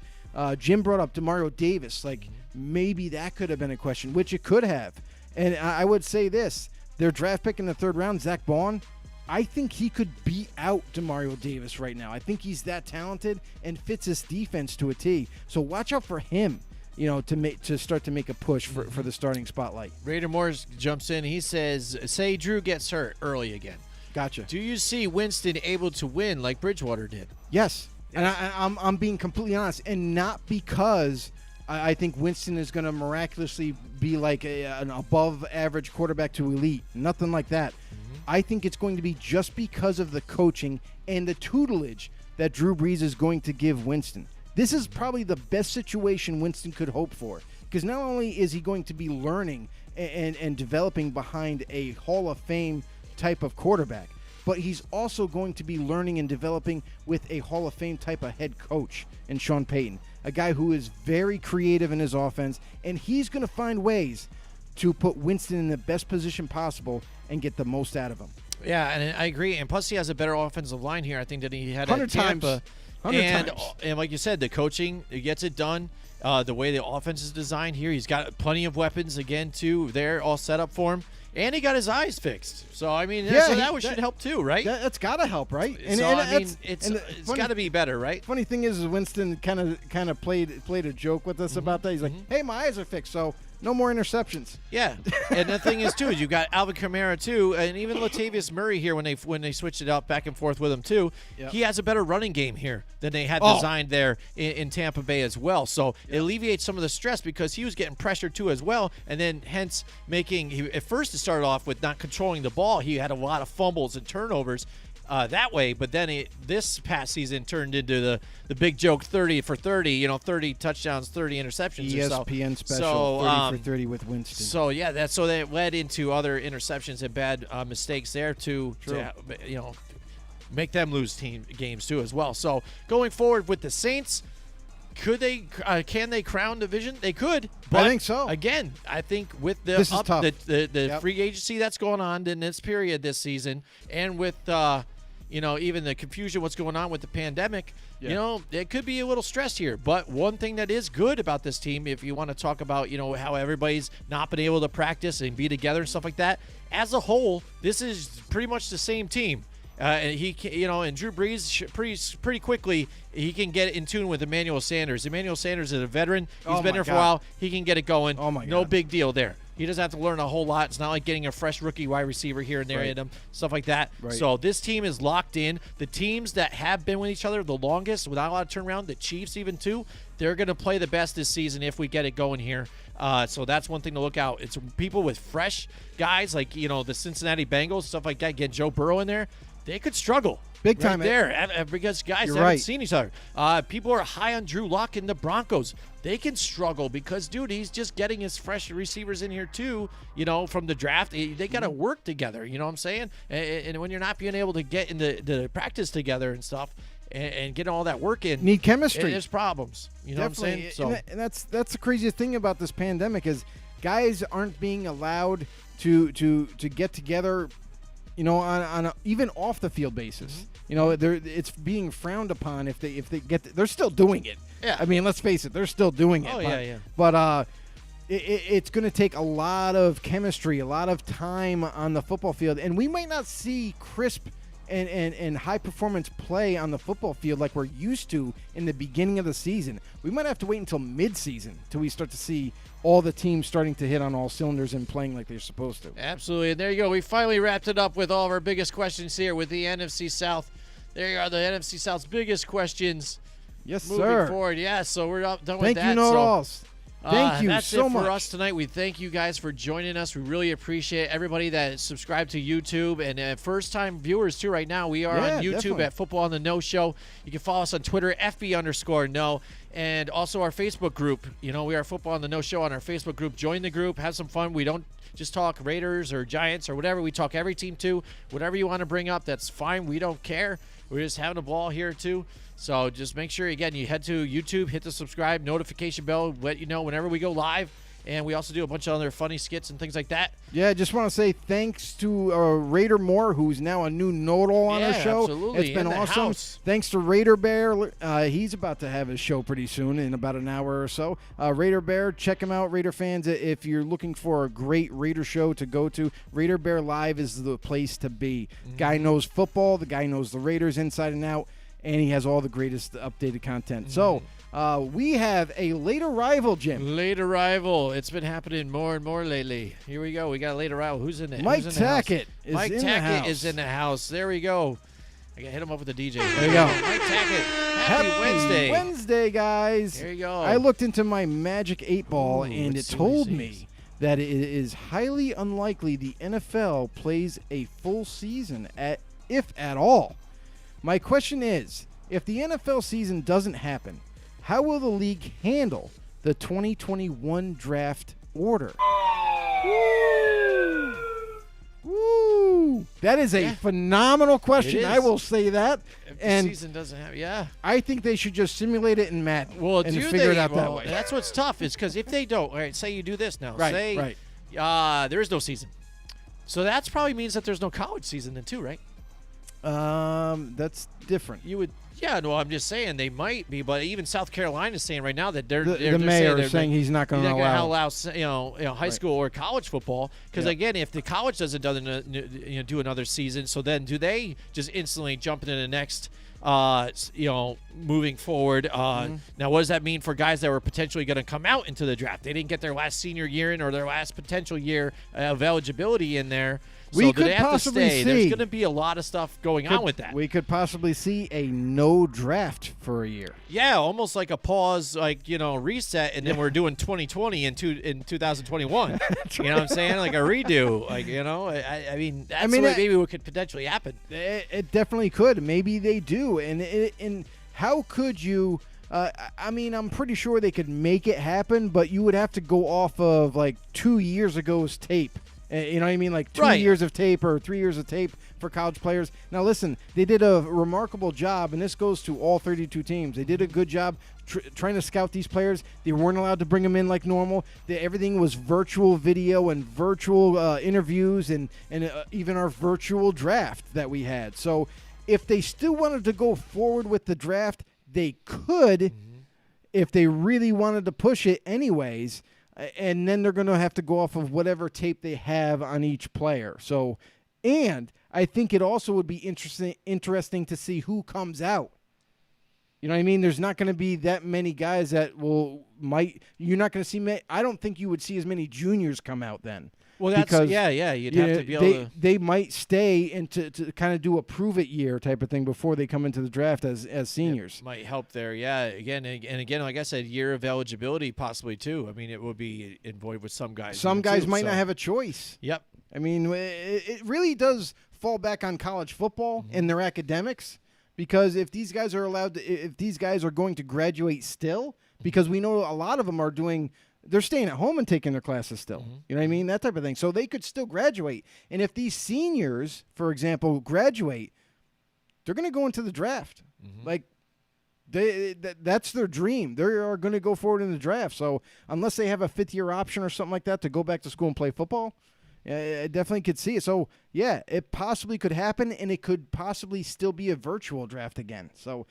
[SPEAKER 6] Jim brought up Demario Davis. Like maybe that could have been a question, which it could have. And I would say this, their draft pick in the 3rd round, Zach Bond, I think he could beat out Demario Davis right now. I think he's that talented and fits this defense to a T. So watch out for him, to start to make a push for the starting spotlight.
[SPEAKER 8] Raider Morris jumps in. He says, say Drew gets hurt early again.
[SPEAKER 6] Gotcha.
[SPEAKER 8] Do you see Winston able to win like Bridgewater did?
[SPEAKER 6] Yes. And I'm being completely honest, and not because I think Winston is going to miraculously be like an above-average quarterback to elite. Nothing like that. I think it's going to be just because of the coaching and the tutelage that Drew Brees is going to give Winston. This is probably the best situation Winston could hope for, because not only is he going to be learning and developing behind a Hall of Fame type of quarterback, but he's also going to be learning and developing with a Hall of Fame type of head coach in Sean Payton, a guy who is very creative in his offense, and he's going to find ways to put Winston in the best position possible and get the most out of him.
[SPEAKER 8] Yeah, and I agree. And plus, he has a better offensive line here, I think, than he had
[SPEAKER 6] 100
[SPEAKER 8] at Tampa.
[SPEAKER 6] times.
[SPEAKER 8] And like you said, the coaching, it gets it done. The way the offense is designed here, he's got plenty of weapons, again, too. They're all set up for him. And he got his eyes fixed. So, I mean, that should help, too, right?
[SPEAKER 6] That's got to help, right?
[SPEAKER 8] It's got to be better, right?
[SPEAKER 6] Funny thing is Winston kind of played a joke with us about that. He's like, hey, my eyes are fixed, so no more interceptions.
[SPEAKER 8] Yeah, and the thing is, too, you got Alvin Kamara, too, and even Latavius Murray here when they switched it out back and forth with him, too. Yep. He has a better running game here than they had designed there in Tampa Bay as well. So it alleviates some of the stress because he was getting pressured, too, as well, and then hence at first it started off with not controlling the ball. He had a lot of fumbles and turnovers that way, but then this past season turned into the big joke 30 for 30, 30 touchdowns, 30 interceptions.
[SPEAKER 6] ESPN special, 30 for 30 with Winston.
[SPEAKER 8] So yeah, that led into other interceptions and bad mistakes there to make them lose games too as well. So going forward with the Saints, can they crown division? They could. But
[SPEAKER 6] I think so.
[SPEAKER 8] Again, I think with the
[SPEAKER 6] this is tough.
[SPEAKER 8] the free agency that's going on in this period this season, and with even the confusion what's going on with the pandemic, it could be a little stressed here. But one thing that is good about this team, if you want to talk about how everybody's not been able to practice and be together and stuff like that, as a whole, this is pretty much the same team. And and Drew Brees pretty quickly he can get in tune with Emmanuel Sanders. Emmanuel Sanders is a veteran. He's been there for a while. He can get it going.
[SPEAKER 6] Oh my God.
[SPEAKER 8] No big deal there. He doesn't have to learn a whole lot. It's not like getting a fresh rookie wide receiver here and there in him, stuff like that.
[SPEAKER 6] Right.
[SPEAKER 8] So this team is locked in. The teams that have been with each other the longest, without a lot of turnaround, the Chiefs even too, they're going to play the best this season if we get it going here. So that's one thing to look out. It's people with fresh guys like the Cincinnati Bengals, stuff like that. Get Joe Burrow in there. They could struggle
[SPEAKER 6] big time
[SPEAKER 8] there because guys haven't seen each other. People are high on Drew Lock in the Broncos. They can struggle because, dude, he's just getting his fresh receivers in here too, from the draft. They got to work together, you know what I'm saying? And when you're not being able to get into the practice together and stuff and get all that work in.
[SPEAKER 6] Need chemistry.
[SPEAKER 8] There's problems, you know
[SPEAKER 6] Definitely.
[SPEAKER 8] what I'm saying?
[SPEAKER 6] And that's the craziest thing about this pandemic is guys aren't being allowed to get together on a, even off the field basis. It's being frowned upon if they get they're still doing it.
[SPEAKER 8] Yeah.
[SPEAKER 6] I mean, let's face it, they're still doing it.
[SPEAKER 8] Oh, yeah.
[SPEAKER 6] But it's going to take a lot of chemistry, a lot of time on the football field, and we might not see crisp and high performance play on the football field like we're used to in the beginning of the season. We might have to wait until mid-season till we start to see all the teams starting to hit on all cylinders and playing like they're supposed to.
[SPEAKER 8] Absolutely. And there you go. We finally wrapped it up with all of our biggest questions here with the NFC South. There you are, the NFC South's biggest questions.
[SPEAKER 6] Yes,
[SPEAKER 8] moving
[SPEAKER 6] sir.
[SPEAKER 8] forward. Yeah, so we're done with that.
[SPEAKER 6] Thank you, know-it-alls. Thank you
[SPEAKER 8] that's
[SPEAKER 6] so
[SPEAKER 8] it for
[SPEAKER 6] much.
[SPEAKER 8] us tonight. We thank you guys for joining us. We really appreciate everybody that subscribed to YouTube and first-time viewers, too, right now. We are on YouTube
[SPEAKER 6] definitely.
[SPEAKER 8] at Football on the No Show. You can follow us on Twitter, FB_No, and also our Facebook group. We are Football on the No Show on our Facebook group. Join the group. Have some fun. We don't just talk Raiders or Giants or whatever. We talk every team, too. Whatever you want to bring up, that's fine. We don't care. We're just having a ball here, too. So just make sure, again, you head to YouTube, hit the subscribe, notification bell, let you know whenever we go live. And we also do a bunch of other funny skits and things like that.
[SPEAKER 6] Yeah, I just want to say thanks to Raider Moore, who's now a new nodal on our show.
[SPEAKER 8] Absolutely.
[SPEAKER 6] It's been
[SPEAKER 8] In the
[SPEAKER 6] awesome.
[SPEAKER 8] house.
[SPEAKER 6] Thanks to Raider Bear. He's about to have his show pretty soon, in about an hour or so. Raider Bear, check him out, Raider fans. If you're looking for a great Raider show to go to, Raider Bear Live is the place to be. Guy knows football. The guy knows the Raiders inside and out, and he has all the greatest updated content. So we have a late arrival, Jim.
[SPEAKER 8] Late arrival. It's been happening more and more lately. Here we go. We got a late arrival. Who's in it?
[SPEAKER 6] Mike
[SPEAKER 8] Who's in the house?
[SPEAKER 6] Tackett is
[SPEAKER 8] Mike
[SPEAKER 6] in the
[SPEAKER 8] Tackett
[SPEAKER 6] house.
[SPEAKER 8] is in the house. There we go. I got to hit him up with the DJ.
[SPEAKER 6] There you go.
[SPEAKER 8] Mike Tackett. Happy Wednesday.
[SPEAKER 6] Wednesday, guys.
[SPEAKER 8] There you go.
[SPEAKER 6] I looked into my Magic 8-Ball, and it
[SPEAKER 8] let's see what
[SPEAKER 6] told
[SPEAKER 8] he
[SPEAKER 6] me
[SPEAKER 8] sees.
[SPEAKER 6] that it is highly unlikely the NFL plays a full season, if at all. My question is, if the NFL season doesn't happen, how will the league handle the 2021 draft order? Woo! That is a phenomenal question.
[SPEAKER 8] It
[SPEAKER 6] I
[SPEAKER 8] is.
[SPEAKER 6] will say that.
[SPEAKER 8] If
[SPEAKER 6] And
[SPEAKER 8] the season doesn't have, yeah.
[SPEAKER 6] I think they should just simulate it in Madden
[SPEAKER 8] Well,
[SPEAKER 6] and
[SPEAKER 8] do
[SPEAKER 6] figure
[SPEAKER 8] they?
[SPEAKER 6] it out that
[SPEAKER 8] Well,
[SPEAKER 6] way.
[SPEAKER 8] That's what's tough is because if they don't, all right, say you do this now.
[SPEAKER 6] Right,
[SPEAKER 8] say,
[SPEAKER 6] right.
[SPEAKER 8] there is no season. So that probably means that there's no college season then too, right?
[SPEAKER 6] That's different.
[SPEAKER 8] You would, yeah. No, I'm just saying they might be, but even South Carolina is saying right now that they're
[SPEAKER 6] The mayor is saying he's not going to allow
[SPEAKER 8] high school or college football because again, if the college doesn't do another season, so then do they just instantly jump into the next? Moving forward. Now, what does that mean for guys that were potentially going to come out into the draft? They didn't get their last senior year in or their last potential year of eligibility in there. So
[SPEAKER 6] We
[SPEAKER 8] do
[SPEAKER 6] could
[SPEAKER 8] they have to
[SPEAKER 6] possibly
[SPEAKER 8] stay? There's
[SPEAKER 6] see-
[SPEAKER 8] going to be a lot of stuff going on with that.
[SPEAKER 6] We could possibly see a no draft for a year.
[SPEAKER 8] Yeah, almost like a pause, reset, and then we're doing 2020 in 2021. You know what I'm saying? Like a redo. I mean, that's maybe what could potentially happen.
[SPEAKER 6] It definitely could. Maybe they do. And how could you? I'm pretty sure they could make it happen, but you would have to go off of like 2 years ago's tape. You know what I mean? Like 2 years of tape or 3 years of tape for college players. Now, listen, they did a remarkable job, and this goes to all 32 teams. They did a good job trying to scout these players. They weren't allowed to bring them in like normal. Everything was virtual video and virtual interviews and even our virtual draft that we had. So if they still wanted to go forward with the draft, they could if they really wanted to push it anyways. And then they're going to have to go off of whatever tape they have on each player. So, and I think it also would be interesting to see who comes out. You know what I mean? There's not going to be that many guys that you're not going to see. I don't think you would see as many juniors come out then.
[SPEAKER 8] Well, that's
[SPEAKER 6] because,
[SPEAKER 8] you'd have to be able to.
[SPEAKER 6] They might stay and to kind of do a prove it year type of thing before they come into the draft as seniors.
[SPEAKER 8] It might help there, yeah. Again, like I said, year of eligibility possibly too. I mean, it would be in void with some guys.
[SPEAKER 6] Some guys might not have a choice.
[SPEAKER 8] Yep.
[SPEAKER 6] I mean, it really does fall back on college football and their academics, because if these guys are going to graduate still, because we know a lot of them are they're staying at home and taking their classes still. You know what I mean? That type of thing. So they could still graduate. And if these seniors, for example, graduate, they're going to go into the draft. Like, that's their dream. They are going to go forward in the draft. So unless they have a fifth-year option or something like that to go back to school and play football, I definitely could see it. So, yeah, it possibly could happen, and it could possibly still be a virtual draft again. So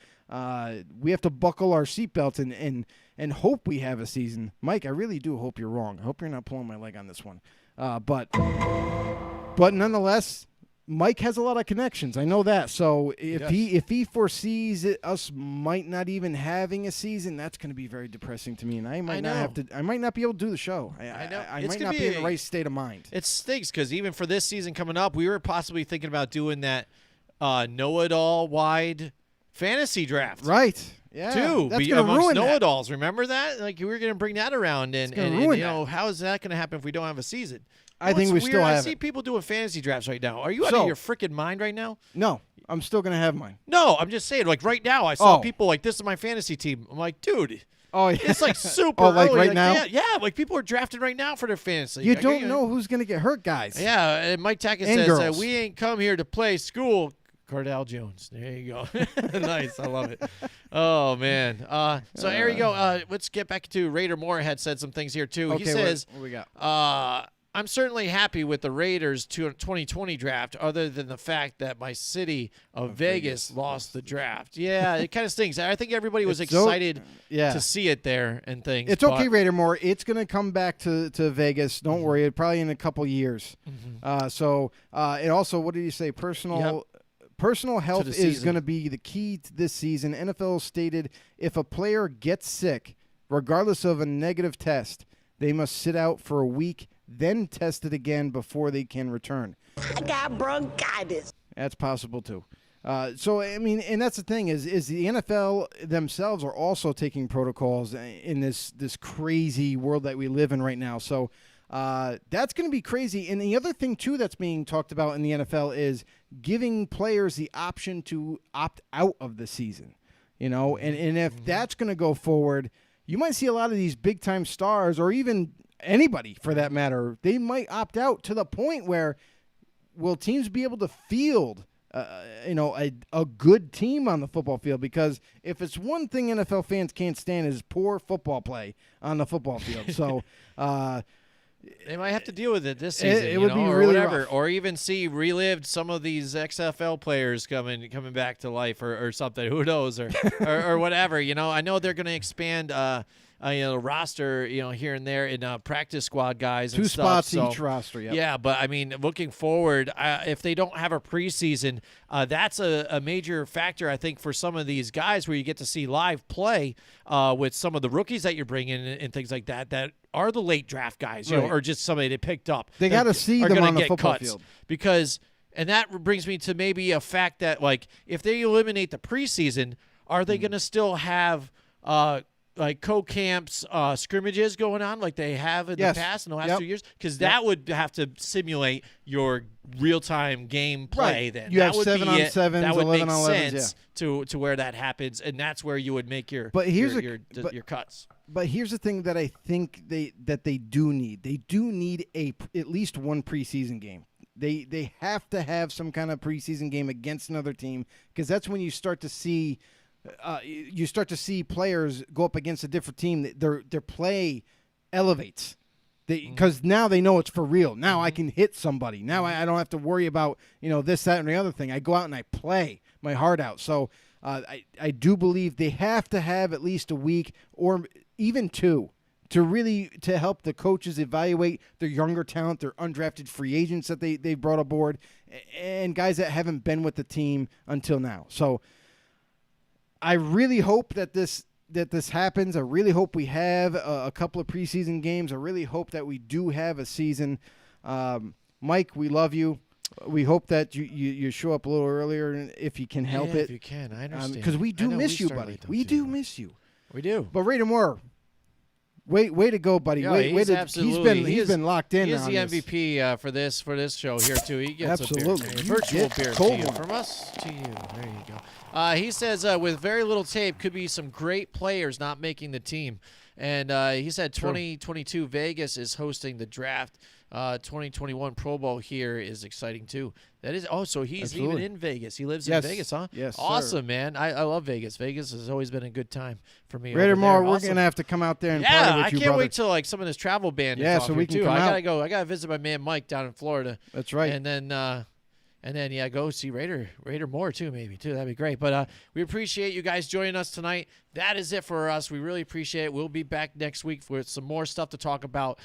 [SPEAKER 6] we have to buckle our seatbelts and hope we have a season. Mike, I really do hope you're wrong. I hope you're not pulling my leg on this one. But nonetheless, Mike has a lot of connections. I know that. So if he foresees us might not even having a season, that's going to be very depressing to me, and I might not be able to do the show. I know. I might not be in the right state of mind.
[SPEAKER 8] It stinks because even for this season coming up, we were possibly thinking about doing that know-it-all wide fantasy draft.
[SPEAKER 6] Right. Yeah.
[SPEAKER 8] Too.
[SPEAKER 6] That's going to ruin
[SPEAKER 8] know-it-alls. Remember that? Like we were going to bring that around, and how is that going to happen if we don't have a season?
[SPEAKER 6] I think we still have
[SPEAKER 8] I see people doing fantasy drafts right now. Are you out of your freaking mind right now?
[SPEAKER 6] No, I'm still going to have mine.
[SPEAKER 8] No, I'm just saying, like right now, I saw people like, this is my fantasy team. I'm like, dude.
[SPEAKER 6] Oh, yeah.
[SPEAKER 8] It's like super
[SPEAKER 6] like
[SPEAKER 8] early.
[SPEAKER 6] right now?
[SPEAKER 8] Yeah, like people are drafting right now for their fantasy.
[SPEAKER 6] You don't know who's going to get hurt, guys.
[SPEAKER 8] Yeah, and Mike Tackett
[SPEAKER 6] And
[SPEAKER 8] says
[SPEAKER 6] girls.
[SPEAKER 8] we ain't come here to play school Cordell Jones. There you go. Nice. I love it. Oh, man. So there you go. Let's get back to Raider Moore had said some things here, too.
[SPEAKER 6] Okay,
[SPEAKER 8] He says,
[SPEAKER 6] what we got?
[SPEAKER 8] I'm certainly happy with the Raiders 2020 draft, other than the fact that my city of Vegas lost the draft. Yeah, it kind of stinks. I think everybody was excited to see it there and things.
[SPEAKER 6] It's okay, Raider Moore. It's going to come back to Vegas. Don't worry. Probably in a couple years. It also, what did you say? Personal health is going to be the key to this season. NFL stated if a player gets sick, regardless of a negative test, they must sit out for a week, then test it again before they can return.
[SPEAKER 10] I got bronchitis.
[SPEAKER 6] That's possible too. So I mean, and that's the thing is the NFL themselves are also taking protocols in this crazy world that we live in right now. So that's going to be crazy. And the other thing too that's being talked about in the NFL is giving players the option to opt out of the season. And if that's going to go forward, you might see a lot of these big time stars, or even anybody for that matter, they might opt out to the point where will teams be able to field a good team on the football field? Because if it's one thing NFL fans can't stand is poor football play on the football field. So
[SPEAKER 8] they might have to deal with it this season.
[SPEAKER 6] It would be
[SPEAKER 8] or
[SPEAKER 6] really
[SPEAKER 8] whatever,
[SPEAKER 6] rough.
[SPEAKER 8] or even see relived some of these XFL players coming back to life, or something. Who knows, or whatever. I know they're going to expand. Roster, here and there in practice squad guys.
[SPEAKER 6] Two
[SPEAKER 8] and stuff,
[SPEAKER 6] spots each roster. Yep.
[SPEAKER 8] Yeah, but I mean, looking forward, if they don't have a preseason, that's a major factor, I think, for some of these guys where you get to see live play with some of the rookies that you're bringing and things like that are the late draft guys,
[SPEAKER 6] right,
[SPEAKER 8] or just somebody they picked up.
[SPEAKER 6] They got to see them on the football field.
[SPEAKER 8] Because, and that brings me to maybe a fact that, like, if they eliminate the preseason, are they going to still have like co-camps, scrimmages going on like they have in the past in the last 2 years? Because that would have to simulate your real-time game play.
[SPEAKER 6] Right.
[SPEAKER 8] Then
[SPEAKER 6] You
[SPEAKER 8] that
[SPEAKER 6] have 7-on-7s,
[SPEAKER 8] that would make
[SPEAKER 6] 11-on-11s,
[SPEAKER 8] sense to where that happens, and that's where you would make your your cuts.
[SPEAKER 6] But here's the thing that I think they do need. They do need at least one preseason game. They have to have some kind of preseason game against another team, because that's when you start to see. Players go up against a different team. Their play elevates, because now they know it's for real. Now I can hit somebody. Now I don't have to worry about this, that, and the other thing. I go out and I play my heart out. So I do believe they have to have at least a week or even two to help the coaches evaluate their younger talent, their undrafted free agents that they brought aboard, and guys that haven't been with the team until now. So I really hope that this happens. I really hope we have a couple of preseason games. I really hope that we do have a season. Mike, we love you. We hope that you show up a little earlier if you can help it.
[SPEAKER 8] If you can, I understand.
[SPEAKER 6] Because we do miss you, buddy. We do miss you.
[SPEAKER 8] We do.
[SPEAKER 6] But Raider Moore, way to go, buddy.
[SPEAKER 8] Yeah,
[SPEAKER 6] he's been locked in.
[SPEAKER 8] He's
[SPEAKER 6] on
[SPEAKER 8] the
[SPEAKER 6] this.
[SPEAKER 8] MVP for this show here too. He gets
[SPEAKER 6] absolutely
[SPEAKER 8] a beer. Virtual beer
[SPEAKER 6] cold
[SPEAKER 8] to you.
[SPEAKER 6] one.
[SPEAKER 8] From us to you. There you go. He says with very little tape, could be some great players not making the team. And he said 2022 Vegas is hosting the draft. 2021 Pro Bowl here is exciting too. That is so he's even in Vegas. He lives in Vegas, huh?
[SPEAKER 6] Yes,
[SPEAKER 8] awesome,
[SPEAKER 6] sir.
[SPEAKER 8] Man. I love Vegas. Vegas has always been a good time for me.
[SPEAKER 6] Raider Moore, we're
[SPEAKER 8] awesome.
[SPEAKER 6] gonna have to come out there and party with you,
[SPEAKER 8] I can't
[SPEAKER 6] brother.
[SPEAKER 8] wait till like some of this travel ban.
[SPEAKER 6] Yeah, so we can come
[SPEAKER 8] I gotta
[SPEAKER 6] out.
[SPEAKER 8] go. I gotta visit my man Mike down in Florida.
[SPEAKER 6] That's right.
[SPEAKER 8] And then go see Raider Moore too, maybe too. That'd be great. But we appreciate you guys joining us tonight. That is it for us. We really appreciate it. We'll be back next week with some more stuff to talk about.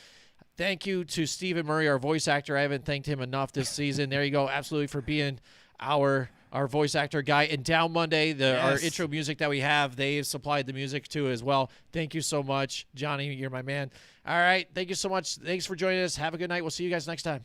[SPEAKER 8] Thank you to Stephen Murray, our voice actor. I haven't thanked him enough this season. There you go. Absolutely, for being our voice actor guy. And Down Monday, our intro music that we have, they've supplied the music too as well. Thank you so much, Johnny. You're my man. All right. Thank you so much. Thanks for joining us. Have a good night. We'll see you guys next time.